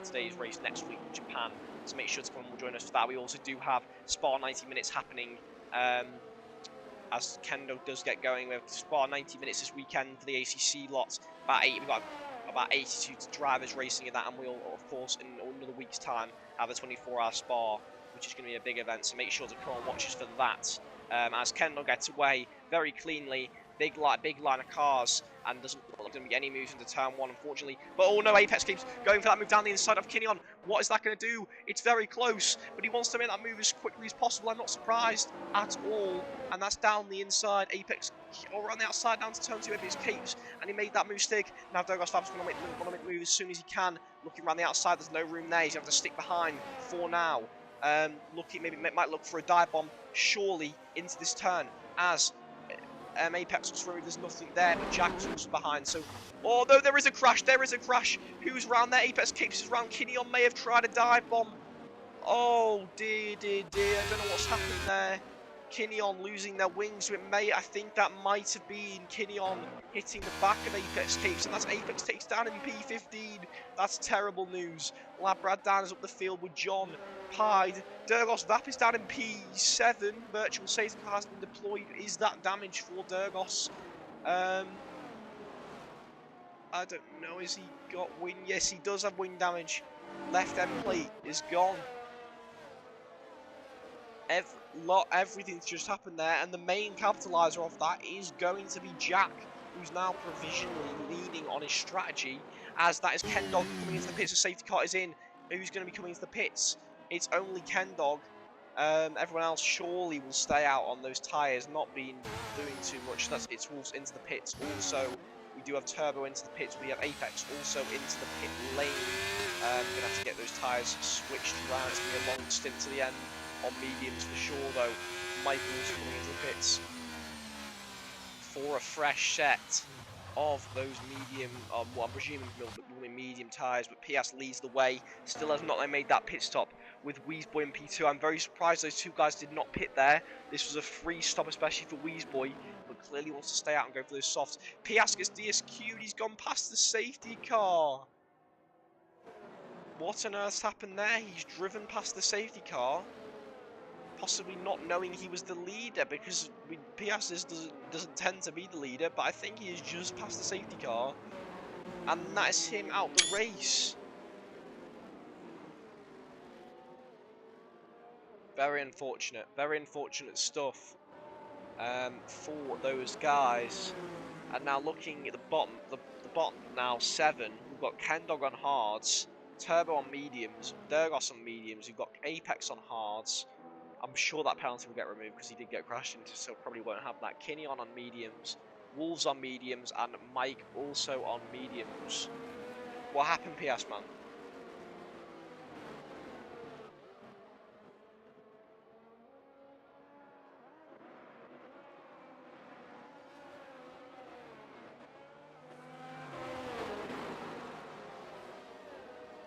today's race next week in Japan. So make sure to come and join us for that. We also do have Spa 90 minutes happening as Kendo does get going. We have Spa 90 minutes this weekend for the ACC lots. We've got about 82 drivers racing in that, and we'll of course in another week's time have a 24-hour Spa, which is going to be a big event, so make sure to come and watch us for that. As Kendall gets away very cleanly, big line of cars, and doesn't look like there's going to be any moves into turn 1, unfortunately. But oh no, Apex keeps going for that move down the inside of Kinyon. What is that going to do? It's very close, but he wants to make that move as quickly as possible. I'm not surprised at all. And that's down the inside. Apex, or on the outside down to turn 2, Apex keeps, and he made that move stick. Now Douglas Fab's going to make the move as soon as he can. Looking around the outside, there's no room there. He's going to have to stick behind for now. Might look for a dive bomb surely into this turn, as Apex looks removed, there's nothing there, but Jack's also behind, so... Oh, no, there is a crash, there is a crash! Who's round there? Apex keeps his round, Kinion may have tried a dive bomb. Oh, dear, dear, dear, I don't know what's happened there. Kinion losing their wings, so I think that might have been Kinion hitting the back of Apex Tapes, and that's Apex Tapes down in P15. That's terrible news. Labrad Dan is up the field with John Pied. Durgos Vap is down in P7. Virtual safety car has been deployed. Is that damage for Durgos? I don't know. Has he got wing? Yes, he does have wing damage. Left end plate is gone. Everything's just happened there, and the main capitalizer of that is going to be Jack, who's now provisionally leaning on his strategy, as that is Kendog coming into the pits. The safety car is in. Who's going to be coming into the pits? It's only Kendog. Everyone else surely will stay out on those tyres, not been doing too much. It's Wolves into the pits. Also, we do have Turbo into the pits. We have Apex also into the pit lane. Gonna have to get those tyres switched around. It's gonna be a long stint to the end. On mediums for sure though. Michael's coming into the pits for a fresh set of those medium, well, I'm presuming will be medium tyres, but PS leads the way. Still has not made that pit stop with Weezboy and P2. I'm very surprised those two guys did not pit there. This was a free stop, especially for Weezboy, but clearly wants to stay out and go for those softs. PS gets DSQ'd, he's gone past the safety car. What on earth's happened there? He's driven past the safety car. Possibly not knowing he was the leader, because Piastris doesn't tend to be the leader, but I think he is just past the safety car, and that is him out the race. Very unfortunate stuff for those guys. And now looking at the bottom, the bottom now 7, we've got Kendog on hards, Turbo on mediums, Durgos on mediums, we've got Apex on hards. I'm sure that penalty will get removed because he did get crashed into, so probably won't have that. Kinion on mediums, Wolves on mediums, and Mike also on mediums. What happened, PS man?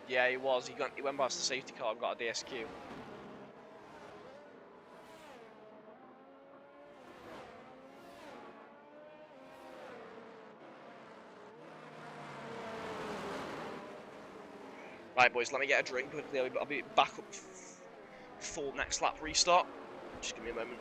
Yeah, he was. He went past the safety car and got a DSQ. Right, boys, let me get a drink quickly. I'll be back up for next lap restart. Just give me a moment.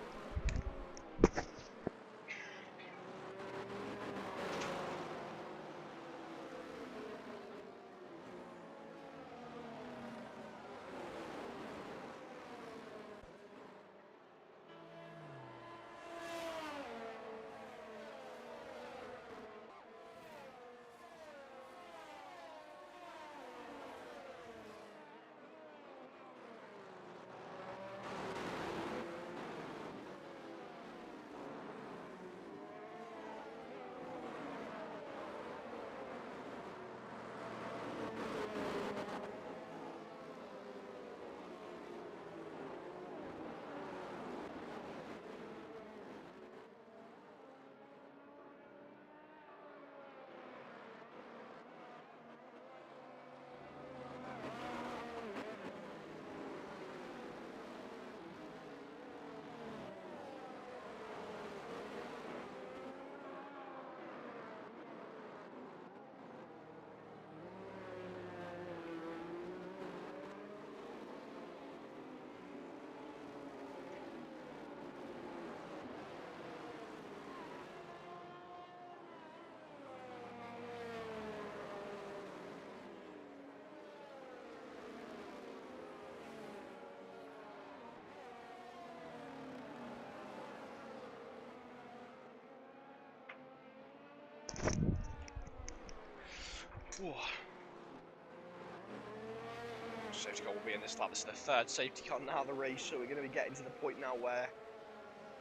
Safety car will be in this lap. This is the third safety car now of the race, so we're going to be getting to the point now where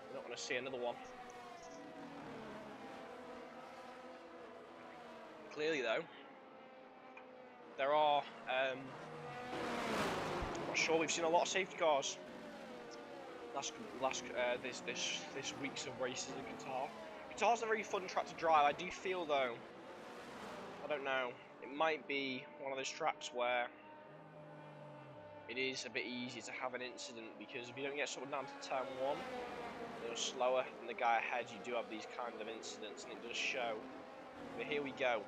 we're not going to see another one. Clearly, though, there are. I'm not sure we've seen a lot of safety cars this weeks of races in Qatar. Qatar's a very fun track to drive. I do feel though, I don't know, it might be one of those tracks where it is a bit easier to have an incident, because if you don't get someone down to turn 1, you're slower than the guy ahead, you do have these kind of incidents, and it does show. But here we go.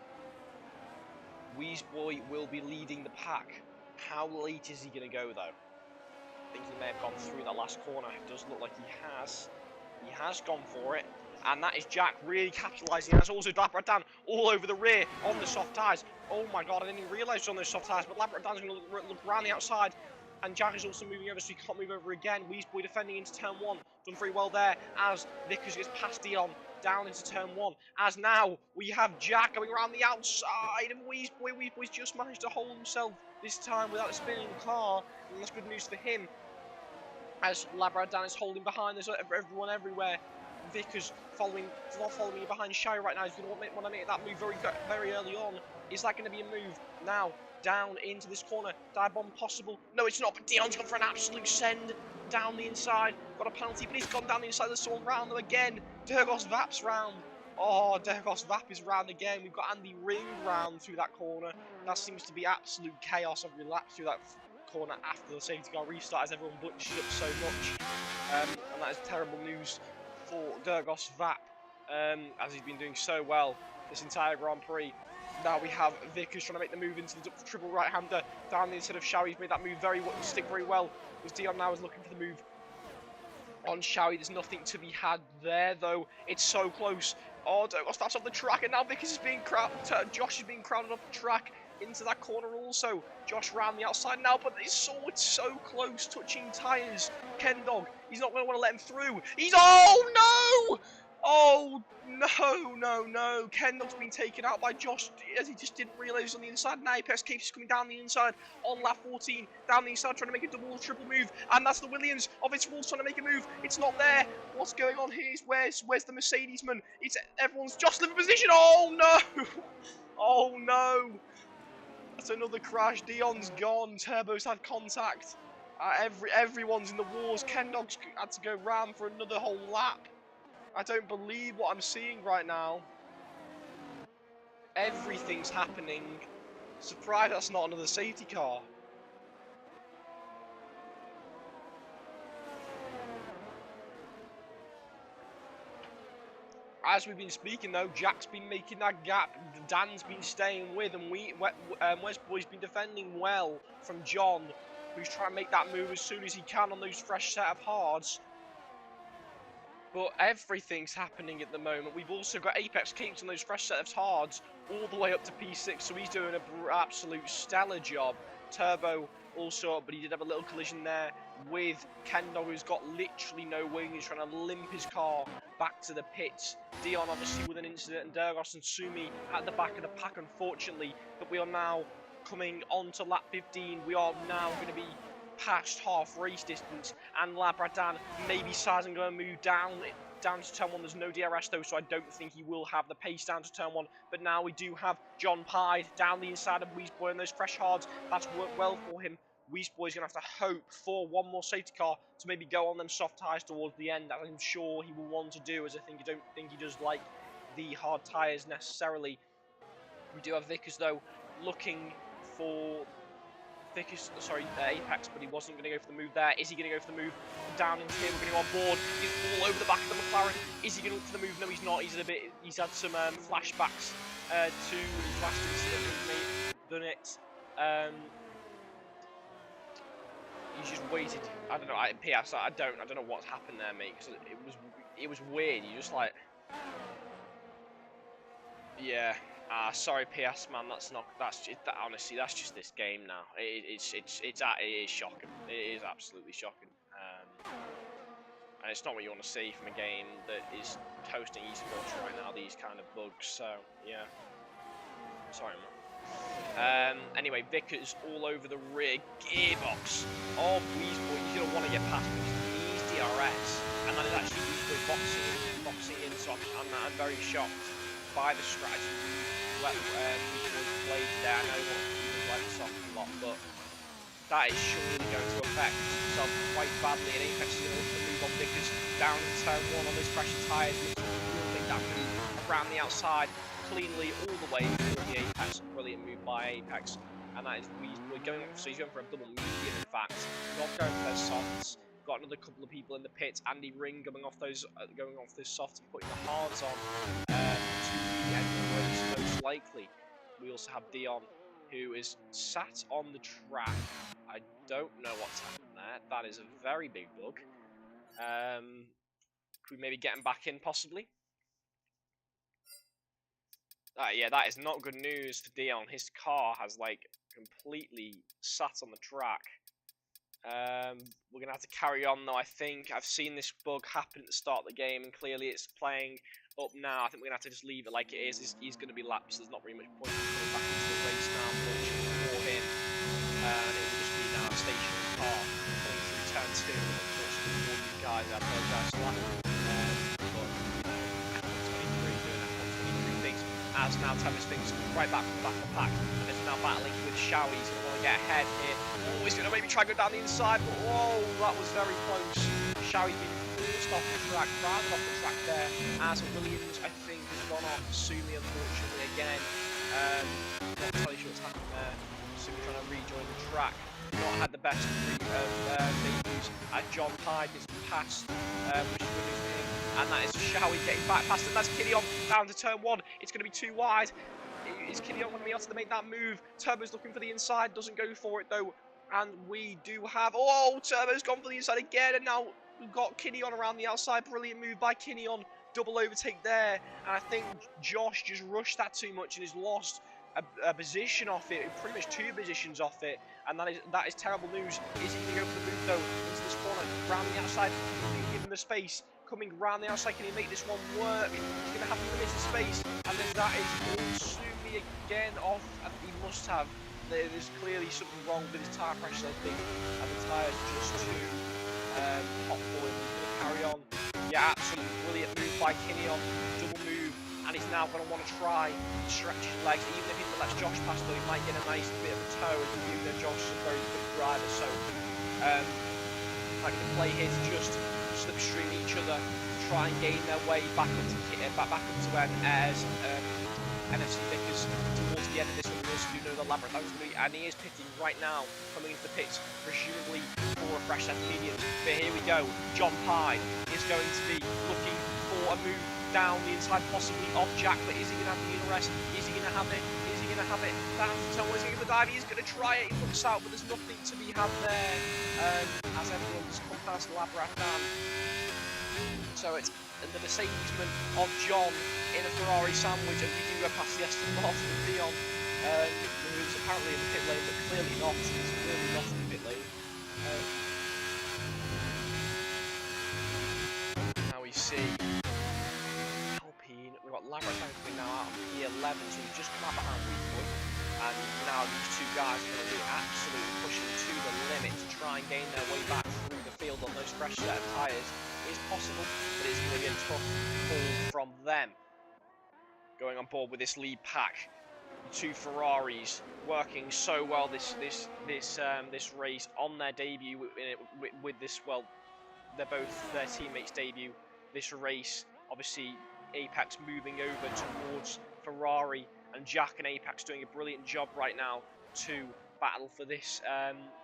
Weezboy will be leading the pack. How late is he going to go though? I think he may have gone through that last corner. It does look like he has. He has gone for it. And that is Jack really capitalising. That's also Labrador all over the rear on the soft tyres. Oh my god, I didn't even realise it was on those soft tyres. But Labrador's going to look around the outside. And Jack is also moving over, so he can't move over again. Weezboy defending into turn 1. Done very well there as Vickers gets past Dion down into turn 1. As now we have Jack going around the outside of Weezboy. Weezboy's just managed to hold himself this time without a spinning car. And that's good news for him, as Labrador is holding behind. There's everyone everywhere. Vickers not following behind Shire right now. He's going to want to make that move very early on. Is that going to be a move now? Down into this corner. Dive bomb possible? No, it's not. But Dion's gone for an absolute send down the inside. Got a penalty, but he's gone down the inside. There's someone round them again. Durgos Vap's round. Oh, Durgos Vap is round again. We've got Andy Ring round through that corner. That seems to be absolute chaos every lap through that corner after the safety car restart, as everyone bunches up so much. And that is terrible news for Durgos Vap, as he's been doing so well this entire Grand Prix. Now we have Vickers trying to make the move into the triple right-hander down the inside of Showy. He's made that move stick very well. As Dion now is looking for the move on Showy. There's nothing to be had there, though. It's so close. Oh, that's off the track, and now Vickers is being Josh is being crowded off the track into that corner also. Josh round the outside now, but it's so close, touching tyres. Ken Dog, he's not going to want to let him through. Oh no! Oh no! Ken Dog's been taken out by Josh, as he just didn't realise on the inside. Now Apex keeps coming down the inside on lap 14, down the inside, trying to make a double or triple move, and that's the Williams of its rules trying to make a move. It's not there. What's going on here? Where's the Mercedes man? Everyone's just in position. Oh no! Oh no! That's another crash. Dion's gone. Turbo's had contact. Everyone's in the wars. Ken Dog's had to go round for another whole lap. I don't believe what I'm seeing right now. Everything's happening. Surprised that's not another safety car. As we've been speaking though, Jack's been making that gap, Dan's been staying with, and Westboy's been defending well from John, who's trying to make that move as soon as he can on those fresh set of hards. But everything's happening at the moment. We've also got Apex Capes on those fresh set of hards all the way up to P6, so he's doing an absolute stellar job. Turbo also, but he did have a little collision there with Kendo, who's got literally no wing. He's trying to limp his car back to the pits. Dion obviously with an incident, and Durgos and Sumi at the back of the pack, unfortunately. But we are now coming on to lap 15. We are now going to be past half race distance, and Labradan maybe Sazin going to move down to turn 1. There's no DRS though, so I don't think he will have the pace down to turn 1. But now we do have John Pide down the inside of Weezboy and those fresh hards. That's worked well for him. Weezboy's going to have to hope for one more safety car to maybe go on them soft tyres towards the end, as I'm sure he will want to do, as I don't think he does like the hard tyres necessarily. We do have Vickers though looking for Apex, but he wasn't going to go for the move there. Is he going to go for the move down into here? We're going to go on board. He's all over the back of the McLaren. Is he going to look for the move? No, he's not. He's had some flashbacks to his last incident when he done it. He's just waited. I don't know. PS, I don't know what's happened there, mate. Because it was weird. You just like, yeah. Sorry, PS man. Honestly, that's just this game now. It is shocking. It is absolutely shocking. And it's not what you want to see from a game that is hosting esports right now. These kind of bugs. So yeah. Sorry, man. Anyway, Vickers all over the rear gearbox of Weezboy. He's going to want to get past him. He needs DRS, and that is actually Weezboy boxing in. So I'm very shocked by the strategy Weezboy played today. I know he like the soft a lot, but that is surely going to affect himself quite badly. And Apex is going to look to move on Vickers down in turn 1 on those pressure tyres. He'll make that move round the outside cleanly all the way through the Apex. Brilliant move by Apex. And that is, we're going, so he's going for a double medium, in fact. Not going for those softs. Got another couple of people in the pit. Andy Ring going off those softs, putting the hards on to the end of the race, most likely. We also have Dion, who is sat on the track. I don't know what's happened there. That is a very big bug. Could we maybe get him back in, possibly? Yeah, that is not good news for Dion. His car has, like, completely sat on the track. We're going to have to carry on, though, I think. I've seen this bug happen at the start of the game, and clearly it's playing up now. I think we're going to have to just leave it like it is. He's going to be lapped, so there's not really much point in coming back into the race now, unfortunately, for him. And it will just be now a stationary car coming through turn 2. Unfortunately for you guys, I apologise for that. But, you know, F123 doing F123 things. As now Thomas Spinks right back from the back of the pack. And is now battling with Showy. He's going to want to get ahead here. Oh, he's going to maybe try to go down the inside, but whoa, that was very close. Showy's been forced off the track, rather off the track there, as Williams, I think, has gone off Sumi, unfortunately, again. Not entirely sure what's happened there. Sumi trying to rejoin the track. Not had the best debuts. John Hyde is past, which is good news for him. And that is Showy getting back past him. That's Killion down to turn 1. It's going to be too wide. Is Killion going to be able to make that move? Turbo's looking for the inside, doesn't go for it though. And we do have, oh, Turbo's gone for the inside again, and now we've got Killion around the outside. Brilliant move by Killion. Double overtake there, and I think Josh just rushed that too much and has lost a position off it, pretty much 2 positions off it, and that is terrible news. Is he going to go for the move though into this corner, round the outside? Give him the space. Coming round the outside, can he make this one work? He's going to have to miss the space, and then that is all Sumi again off, and he must have. There's clearly something wrong with his tyre pressure, I think, and the tyre's just too hot for him. He's going to carry on. Yeah, absolutely brilliant move by Killion, double move, and he's now going to want to try to stretch his legs. Even if he lets Josh pass, though, he might get a nice bit of a toe, and you know Josh is a very quick driver, so like the play here to just slipstream each other, try and gain their way back up to Ayres, NFC Vickers towards the end of this one. We also do know the Labyrinth, and he is pitting right now, coming into the pits, presumably for a fresh set of mediums. But here we go, John Hyde is going to be looking for a move down the inside, possibly off Jack, but is he going to have the rest? Is he going to have it? Is he going to have it? That's the is he going to dive? He's going to try it, he looks out, but there's nothing to be had there, as everyone's come past Labyrinth down. So it's the Mercedes-man of John in a Ferrari sandwich, and we do go past the Aston Martin of Dion, who's apparently in the pit lane, but clearly not. He's clearly not in the pit lane. Now we see Alpine. We've got Labyrinth now out on P11, so we've just come out behind Weedwood, and now these 2 guys are going to be absolutely pushing to the limit to try and gain their way back through the field on those fresh set of tyres. Is possible, but it's going to be a tough call from them. Going on board with this lead pack, the 2 Ferraris working so well this race on their debut with this. Well, they're both their teammates' debut this race. Obviously, Apex moving over towards Ferrari, and Jack and Apex doing a brilliant job right now to battle for this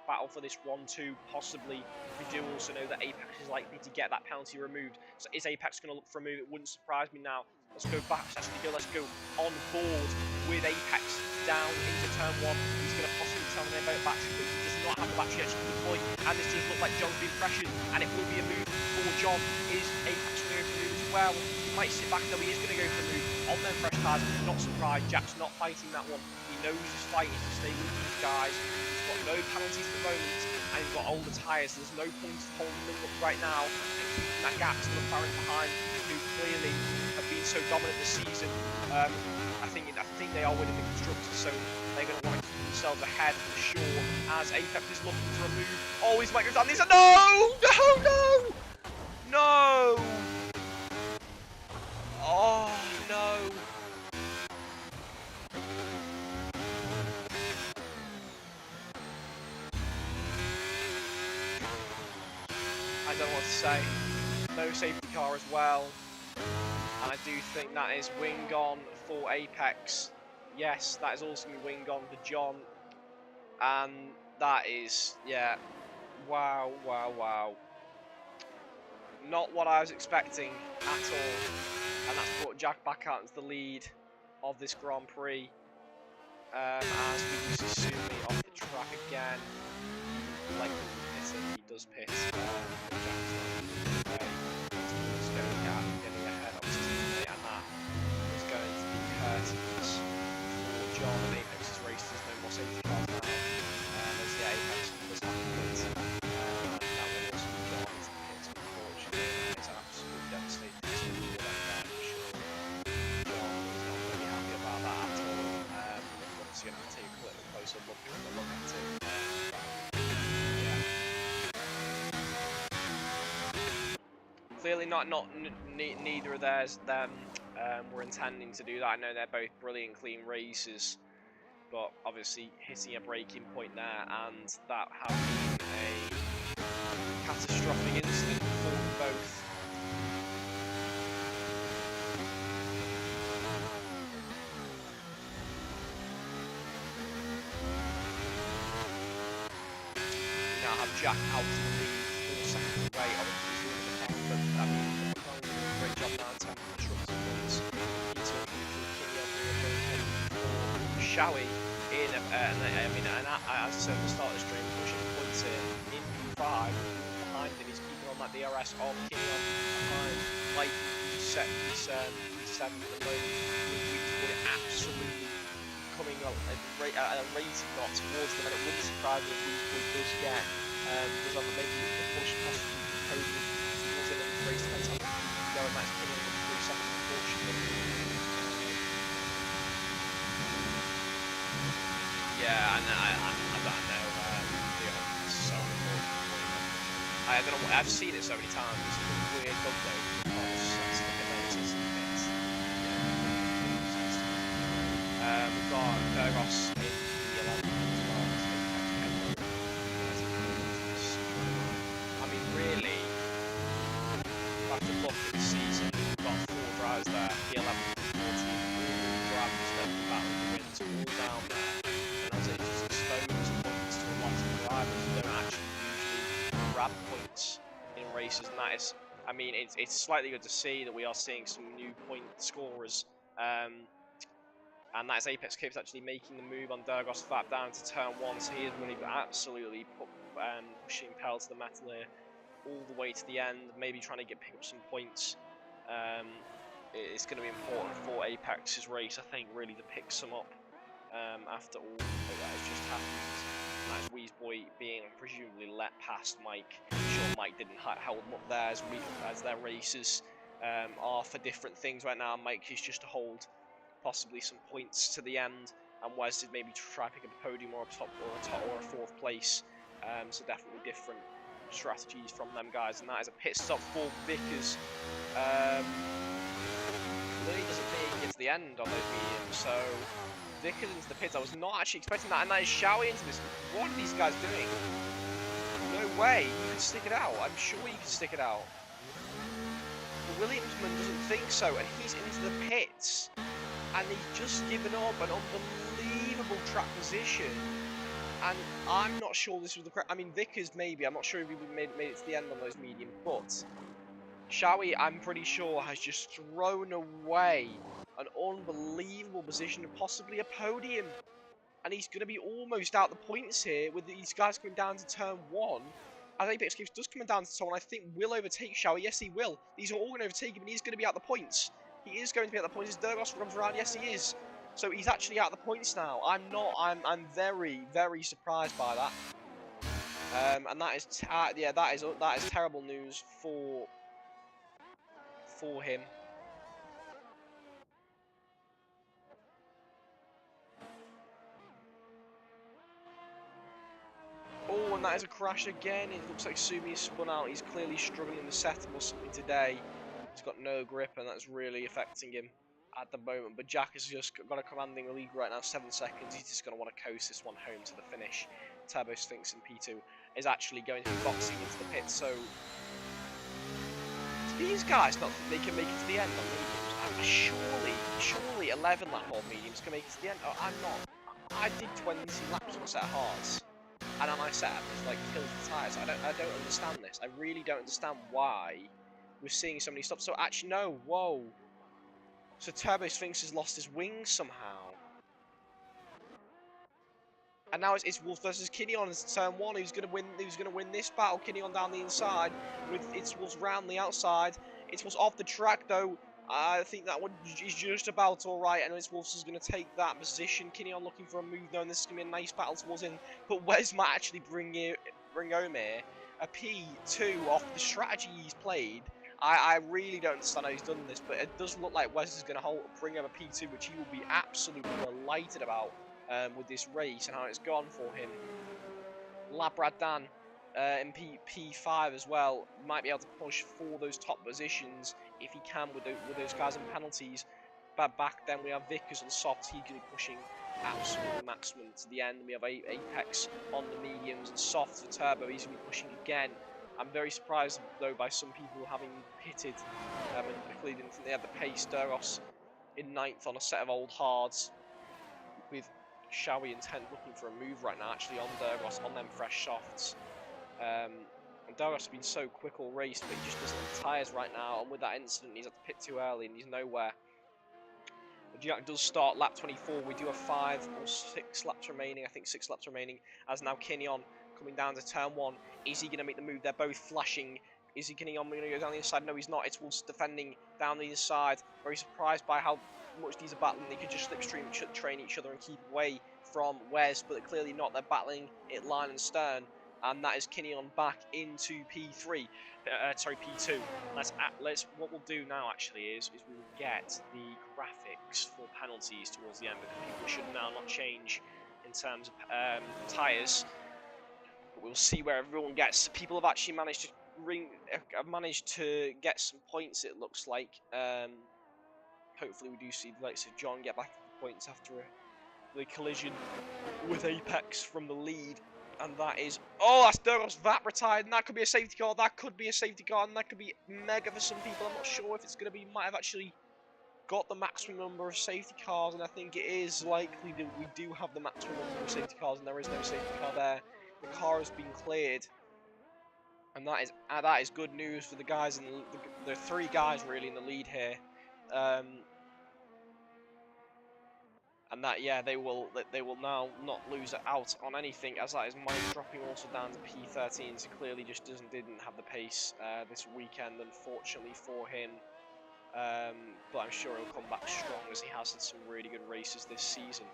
1-2 possibly. We do also know that Apex is likely to get that penalty removed. So is Apex going to look for a move? It wouldn't surprise me now. Let's go back. Let's go on board with Apex down into turn 1. He's going to possibly tell me about battery, but he does not have a battery actually deployed. And this does look like John's being pressured, and it will be a move for John. Is Apex going to go for a move as well? He might sit back though. He is going to go for a move on them fresh tyres. Not surprised. Jack's not fighting that one. He knows his fight is to stay with these guys. He's got no penalties at the moment, and he's got older tyres, so there's no point in holding them up right now and keeping that gap to the McLaren behind, who clearly have been so dominant this season. I think they are winning the constructors, so they're going to want to keep themselves ahead for sure. As Apex is looking for a move. Oh, he's might go down. These are no. Oh no. I don't know what to say. No safety car as well. And I do think that is wing on for Apex. Yes, that is also going to be wing on for John. And that is, yeah, wow, wow, wow. Not what I was expecting at all. And that's brought Jack back out into the lead of this Grand Prix. As we lose Sumi off the track again. Like pitting, he does pit. Jack's getting ahead of his teammate, and that is going to be curtains for John and Apex's race. There's no more safety cars now. As the Apex does have to pit. That will also be John into the pit, unfortunately. That is absolutely devastating. So we'll let that, I'm sure. John is not going to be happy about that at all. Obviously going to have to take a closer look at it. Clearly neither of them were intending to do that. I know they're both brilliant, clean racers, but obviously hitting a braking point there, and that having a catastrophic incident for them both. We now have Jack out of the lead 4 seconds away. But I mean, great job now in terms of disrupting points. Shawi in, as I said at the start of the stream, pushing points in P5 behind him. He's keeping on that DRS of Kenyon behind. Like he's set, he's 7 at the moment. We're absolutely coming on a racing knot towards them, and it wouldn't surprise me if he does get maybe the push possibly podium. Race depends on going back to Kenyon in 3 seconds, unfortunately. Yeah, and I don't know. So I don't know. I've seen it so many times. It's a weird bug though. We've got Burgos in the 11th as well. I mean, really. To look at the season, we've got 4 drivers there, the 11th and 14th, drivers that are battling the wins all down there, and as it just exposes points to a lot of drivers who don't actually usually grab points in races, and that is, I mean, it's slightly good to see that we are seeing some new point scorers, and that is Apex Caves actually making the move on Durgos Fap down to turn 1, so he is going to be absolutely pushing Pell to the metal here all the way to the end, maybe trying to pick up some points. It's going to be important for Apex's race, I think, really to pick some up after all that has just happened. That's Weezboy being presumably let past Mike. Sure, Mike didn't hold them up there as their races are for different things right now. Mike is just to hold possibly some points to the end, and Wes did maybe try to pick up a podium or a 4th place. So definitely different strategies from them guys, and that is a pit stop for Vickers. Really doesn't think he can get to the end on those mediums, so Vickers into the pits. I was not actually expecting that, and that is Shawi into this. What are these guys doing? No way, you can stick it out. I'm sure you can stick it out. The Williamsman doesn't think so, and he's into the pits, and he's just given up an unbelievable track position. And I'm not sure this was the correct. I mean, Vickers maybe. I'm not sure if he made it to the end on those medium. But Shawi, I'm pretty sure, has just thrown away an unbelievable position of possibly a podium. And he's going to be almost out the points here with these guys coming down to turn 1. As Apex Caves does come down to turn 1, I think will overtake Shawi. Yes, he will. These are all going to overtake him, and he's going to be out the points. He is going to be out the points. As Durgos comes around, yes, he is. So he's actually out of the points now. I'm very, very surprised by that. And that is, that is terrible news for him. Oh, and that is a crash again. It looks like Sumi is spun out. He's clearly struggling in the setup or something today. He's got no grip, and that's really affecting him at the moment. But Jack has just got a commanding lead right now, 7 seconds. He's just going to want to coast this one home to the finish. Turbo Sphinx in P2 is actually going to be boxing into the pit. So these guys not think they can make it to the end on mediums. surely 11 lap or mediums can make it to the end. Oh, I'm not. I did 20 laps on a set of hards, and on my setup is like kills the tyres. I don't understand this. I really don't understand why we're seeing so many stops. So actually, no. Whoa. So Turbo Sphinx has lost his wings somehow. And now it's Wolf versus Kinneon in turn 1. Who's gonna win? Who's gonna win this battle? Kinneon down the inside with it's Wolf's round the outside. It's Wolf's off the track though. I think that one is just about all right. And it's Wolf's is gonna take that position. Kinneon looking for a move though, and this is gonna be a nice battle towards him. But Wes might actually bring home here a P2 off the strategy he's played. I really don't understand how he's done this, but it does look like Wes is going to bring him a P2, which he will be absolutely delighted about. With this race and how it's gone for him. Labrad Dan in P5 as well might be able to push for those top positions if he can with those guys in penalties. But back then we have Vickers on softs. He's going to be pushing absolutely maximum to the end. We have Apex on the mediums and softs for Turbo. He's going to be pushing again. I'm very surprised though by some people having pitted and clearly didn't think they had the pace. Duros in 9th on a set of old hards with Shawi intent looking for a move right now, actually on Duros, on them fresh softs. And Duros has been so quick all race, but he just doesn't have the tyres right now, and with that incident he's had to pit too early and he's nowhere. The Jack does start lap 24, we do have 5 or 6 laps remaining, I think 6 laps remaining, as now Kinneon coming down to turn 1. Is he going to make the move? They're both flashing. Is he going to go down the inside? No, he's not. It's Wolves defending down the inside. Very surprised by how much these are battling. They could just slipstream train each other and keep away from Wes, but they're clearly not. They're battling it line and stern, and that is Kinneon back into P3. Sorry, P2. Let's. What we'll do now actually is we will get the graphics for penalties towards the end, because people should now not change in terms of tyres. But we'll see where everyone gets. People have actually managed to get some points. It looks like. Hopefully we do see the likes of John get back to the points after the collision with Apex from the lead. And that is... Oh, that's Duros Vap retired, and that could be a safety car. That could be a safety car, and that could be mega for some people. I'm not sure if it's going to be... Might have actually got the maximum number of safety cars, and I think it is likely that we do have the maximum number of safety cars, and there is no safety car there. The car has been cleared. And that is good news for the guys in the 3 guys really in the lead here. And that, yeah, they will now not lose out on anything, as that is Mike dropping also down to P13, so clearly just didn't have the pace this weekend, unfortunately for him. But I'm sure he'll come back strong, as he has had some really good races this season.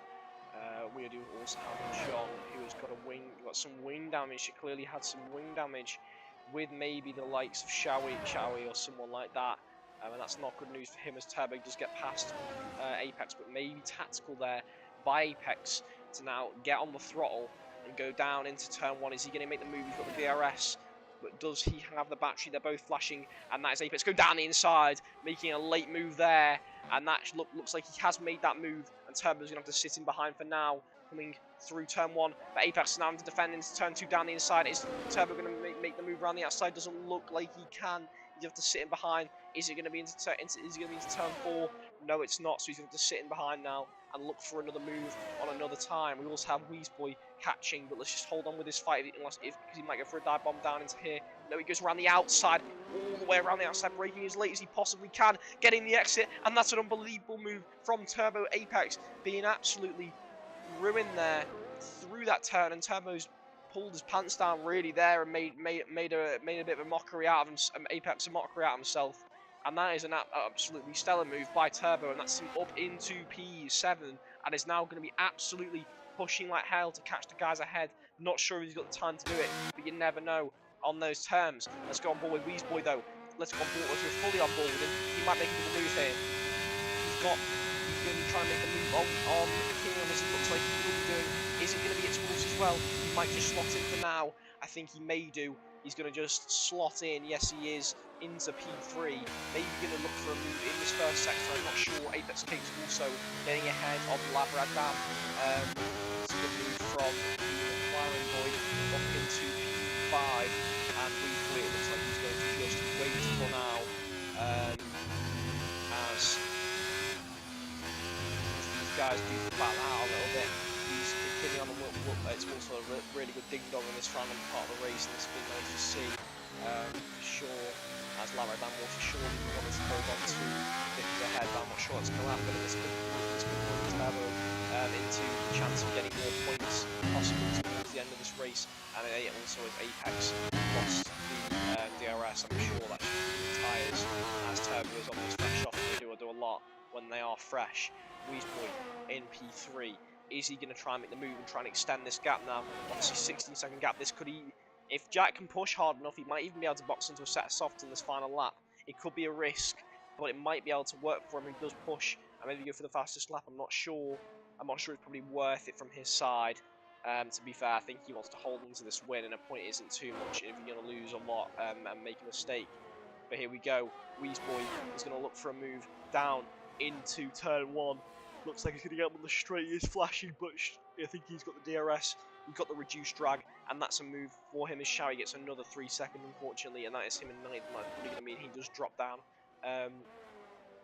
We do also have John, who has got some wing damage. He clearly had some wing damage with maybe the likes of Shawi or someone like that. And that's not good news for him, as Turbo does get past Apex, but maybe tactical there by Apex to now get on the throttle and go down into turn 1. Is he going to make the move? He's got the DRS, but does he have the battery? They're both flashing, and that is Apex go down the inside, making a late move there, and that looks like he has made that move, and Turbo's going to have to sit in behind for now, coming through turn 1, but Apex now to defend into turn 2 down the inside. Is Turbo going to make the move around the outside? Doesn't look like he can. You have to sit in behind. Is it going to be into turn 4? No, it's not. So he's going to sit in behind now and look for another move on another time. We also have Weezboy catching, but let's just hold on with this fight because he might go for a dive bomb down into here. No, he goes around the outside, all the way around the outside, braking as late as he possibly can, getting the exit, and that's an unbelievable move from Turbo. Apex being absolutely ruined there through that turn, and Turbo's pulled his pants down really there and made a bit of a mockery out of him, Apex a mockery out of himself, and that is an absolutely stellar move by Turbo, and that's him up into P7, and is now going to be absolutely pushing like hell to catch the guys ahead. Not sure if he's got the time to do it, but you never know on those terms. Let's go on board with Weezboy though. Let's go on board. Let's go fully on board with him. He might make a move here. He's going to try and make a move on Kinneon, as it looks like he will be doing. Is it going to be Wolves as well? He might just slot in for now. I think he may do. He's going to just slot in. Yes, he is into P3. Maybe going to look for a move in this first sector. I'm not sure. Apex Kings also getting ahead of Labradam. It's a good move from the McLaren boy up into P5, and Weezboy, it looks like he's going to just wait for now. As guys do battle out a little bit. He's Kinion and it's also a really good ding dong in this final part of the race, and it's been nice to see for sure. As Lamar Dan will for sure wanted to hold on to Vickers ahead, but I'm not sure it's going to happen. This could put Turbo into the chance of getting more points possible towards the end of this race. And also as Apex lost the DRS, I'm sure that's just the tyres, as Turbo is almost fresh off, and they do a lot when they are fresh. Weezboy in P3. Is he going to try and make the move and try and extend this gap now? Obviously 16-second gap. This could if Jack can push hard enough, he might even be able to box into a set of softs in this final lap. It could be a risk, but it might be able to work for him if he does push and maybe go for the fastest lap. I'm not sure. It's probably worth it from his side. To be fair, I think he wants to hold on to this win, and a point isn't too much if you're going to lose a lot and make a mistake. But here we go. Weezboy is going to look for a move down into turn 1. Looks like he's going to get up on the straight. He is flashing, but I think he's got the DRS. We've got the reduced drag, and that's a move for him as Showy gets another 3 seconds, unfortunately, and that is him in 9th. That's probably going to mean he does drop down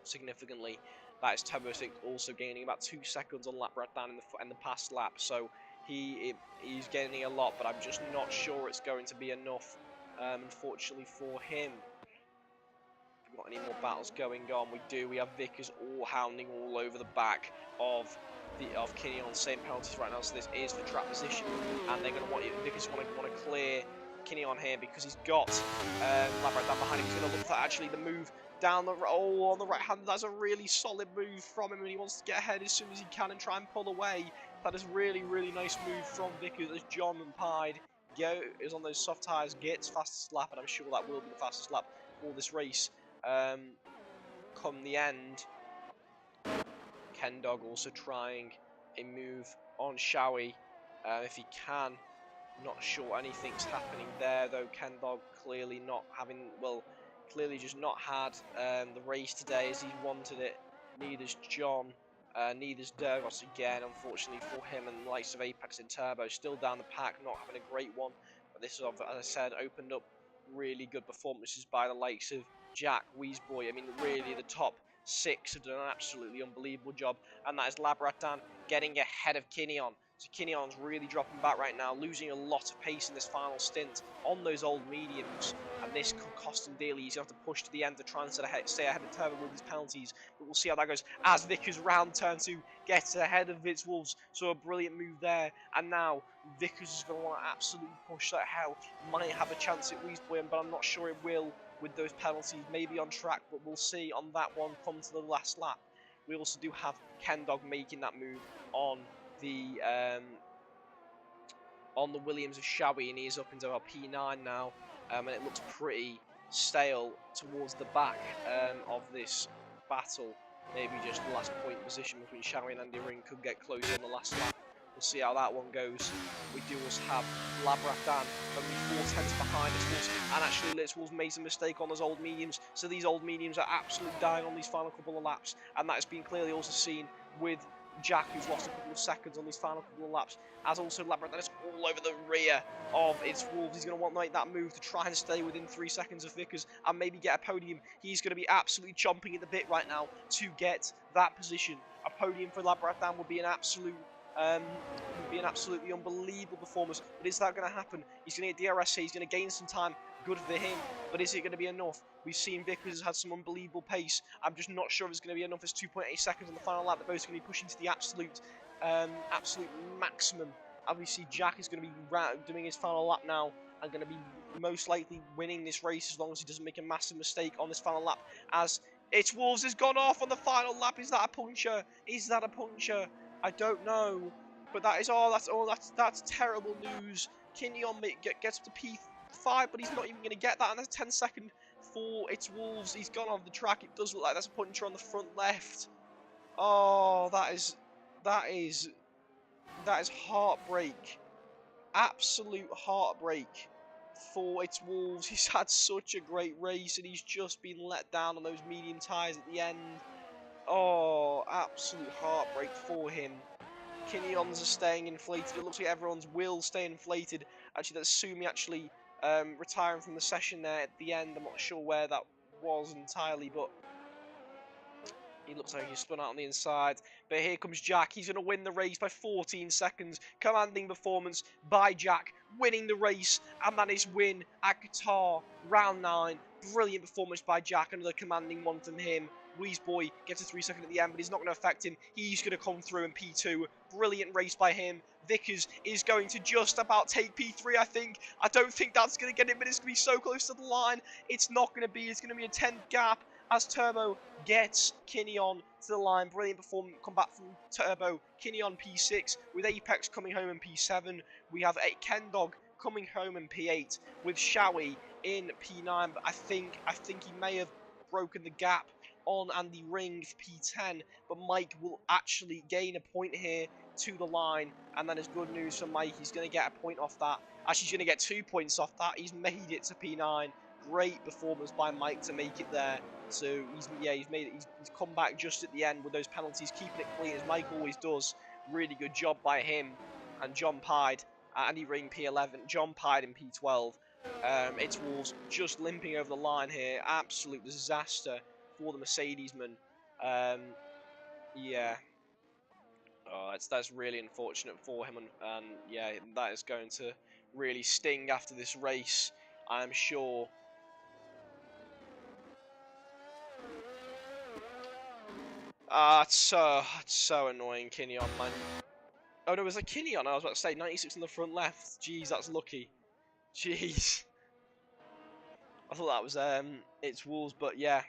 significantly. That is Turbo also gaining about 2 seconds on lap right down in the past lap, so he's gaining a lot, but I'm just not sure it's going to be enough, unfortunately for him. We've got any more battles going on? We do. We have Vickers all hounding all over the back of Kinion. Same penalties right now, so this is for trap position, and they're going to want Vickers want to clear Kinion here because he's got Labrador down behind him. He's going to look for actually the move down on the right hand. That's a really solid move from him, and he wants to get ahead as soon as he can and try and pull away. That is really nice move from Vickers as John and Pied is on those soft tyres, gets fastest lap, and I'm sure that will be the fastest lap for this race. Come the end, Kendog also trying a move on Showy if he can. Not sure anything's happening there though. Kendog clearly clearly just not had the race today as he wanted it. Neither's John, neither's Dergos again, unfortunately for him, and the likes of Apex and Turbo still down the pack, not having a great one. But this is, as I said, opened up really good performances by the likes of Jack, Weezboy. I mean, really, the top 6 have done an absolutely unbelievable job, and that is Labratan getting ahead of Kinion. So Kinion's really dropping back right now, losing a lot of pace in this final stint on those old mediums, and this could cost him dearly. He's going to have to push to the end to try and stay ahead of Turbo with these penalties, but we'll see how that goes as Vickers round turn 2 gets ahead of Wolves. So a brilliant move there, and now Vickers is going to want to absolutely push that hell. Might have a chance at Weezboy, but I'm not sure it will with those penalties. Maybe on track, but we'll see on that one come to the last lap. We also do have Kendog making that move on the Williams of Showy, and he is up into our P9 now, and it looks pretty stale towards the back of this battle. Maybe just the last point position between Showy and Andy Ring could get closer on the last lap. We'll see how that one goes. We do also have Labratan only 4 tenths behind Wolves, and actually Wolves made some mistake on those old mediums, so these old mediums are absolutely dying on these final couple of laps, and that has been clearly also seen with Jack, who's lost a couple of seconds on these final couple of laps, as also Labratan is all over the rear of Wolves. He's going to want to make that move to try and stay within 3 seconds of Vickers and maybe get a podium. He's going to be absolutely chomping at the bit right now to get that position. A podium for Labratan would be an absolutely unbelievable performance. But is that going to happen? He's going to get DRS here. He's going to gain some time. Good for him. But is it going to be enough? We've seen Vickers has had some unbelievable pace. I'm just not sure if it's going to be enough. It's 2.8 seconds on the final lap. They're both going to be pushing to the absolute maximum. Obviously, Jack is going to be doing his final lap now and going to be most likely winning this race as long as he doesn't make a massive mistake on this final lap. As Wolves has gone off on the final lap. Is that a puncture? Is that a puncture? I don't know. But that's terrible news. Kinion gets to P5, but he's not even going to get that. And that's 10 second for Wolves. He's gone off the track. It does look like that's a puncture on the front left. Oh, that is heartbreak. Absolute heartbreak for Wolves. He's had such a great race, and he's just been let down on those medium tyres at the end. Oh, absolute heartbreak for him. Kinion's are staying inflated. It looks like everyone's will stay inflated. Actually, that's Sumi actually retiring from the session there at the end. I'm not sure where that was entirely, but He looks like he's spun out on the inside. But here comes Jack. He's going to win the race by 14 seconds. Commanding performance by Jack. Winning the race. And that is win at Qatar. Round 9. Brilliant performance by Jack. Another commanding one from him. Weezboy gets a 3 second at the end, but it's not going to affect him. He's going to come through in P2. Brilliant race by him. Vickers is going to just about take P3, I think. I don't think that's going to get it, but it's going to be so close to the line. It's not going to be. It's going to be a 10th gap as Turbo gets Kinney on to the line. Brilliant performance comeback from Turbo. Kinney on P6 with Apex coming home in P7. We have a Kendog coming home in P8 with Showy in P9. But I think he may have broken the gap on Andy Ring for P10, but Mike will actually gain a point here to the line, and that is good news for Mike. He's going to get a point off that. Actually, he's going to get 2 points off that. He's made it to P9. Great performance by Mike to make it there. So he's come back just at the end with those penalties, keeping it clean as Mike always does. Really good job by him and John Pied. Andy Ring P11, John Pied in P12. It's Wolves just limping over the line here. Absolute disaster for the Mercedesman. Yeah. Oh, that's really unfortunate for him, and yeah, that is going to really sting after this race, I'm sure. It's so annoying, Kinney on, man. Oh no, it was a Kinney on. I was about to say 96 on the front left. Jeez, that's lucky. Jeez. I thought that was it's Wolves, but yeah.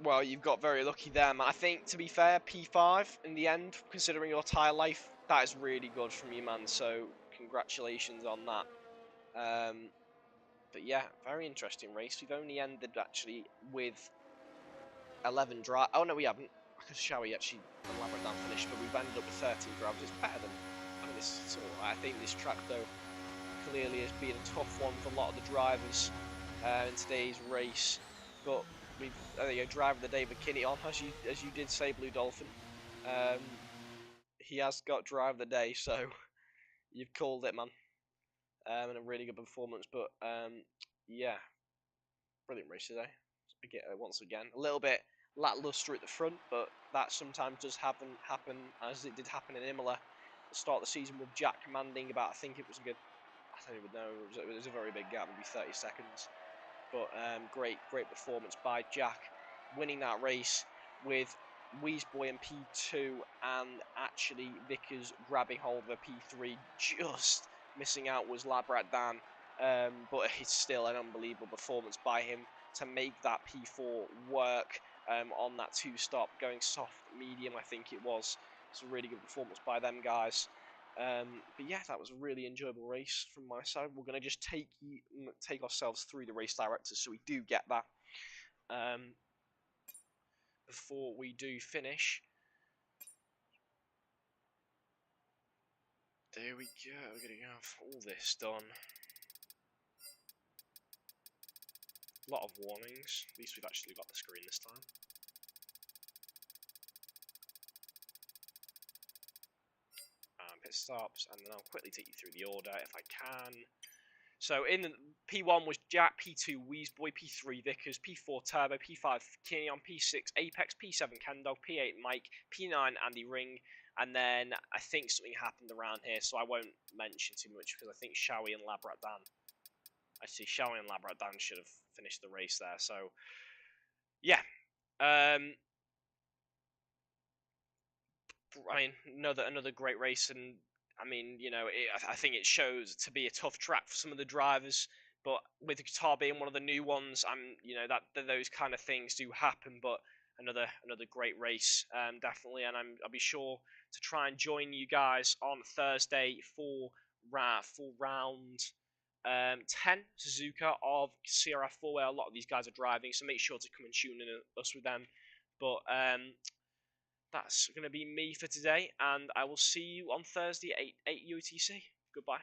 Well, you've got very lucky there, man. I think, to be fair, P5 in the end, considering your tyre life, that is really good from you, man. So, congratulations on that. But yeah, very interesting race. We've only ended, actually, with 11 drive. Oh, no, we haven't. Because Showy actually elaborate down finished, but we've ended up with 13 drives. It's better than... I think this track, though, clearly has been a tough one for a lot of the drivers in today's race. But there you go, driver of the day for Kinney on, as you did say, Blue Dolphin. He has got driver of the day, so you've called it, man. And a really good performance, but yeah, brilliant race today. Once again, a little bit lackluster at the front, but that sometimes does happen as it did happen in Imola. The start of the season with Jack commanding about, I think it was a good, I don't even know, it was a very big gap, maybe 30 seconds. But great performance by Jack, winning that race with Weezboy in P2 and actually Vickers grabbing hold of a P3. Just missing out was Labrat Dan, but it's still an unbelievable performance by him to make that P4 work on that 2-stop, going soft medium, I think it was. It's a really good performance by them guys. But yeah, that was a really enjoyable race from my side. We're going to just take ourselves through the race directors so we do get that before we do finish. There we go, we're going to have all this done. A lot of warnings, at least we've actually got the screen this time. Pit stops, and then I'll quickly take you through the order if I can. So in P1 was Jack, P2 Weezboy, P3 Vickers, P4 Turbo, P5 Kinney on, P6 Apex, P7 Kendog, P8 Mike, P9 Andy Ring, and then I think something happened around here, so I won't mention too much because I think Showy and Labrat Dan. I see Showy and Labrat Dan should have finished the race there. So yeah, I mean another great race, and I mean, you know, I think it shows to be a tough track for some of the drivers, but with Qatar being one of the new ones, you know, that those kind of things do happen. But another great race, definitely, and I'll be sure to try and join you guys on Thursday for round 10 Suzuka of CRF3, where a lot of these guys are driving. So make sure to come and tune in us with them. But that's going to be me for today, and I will see you on Thursday at 8 UTC. Goodbye.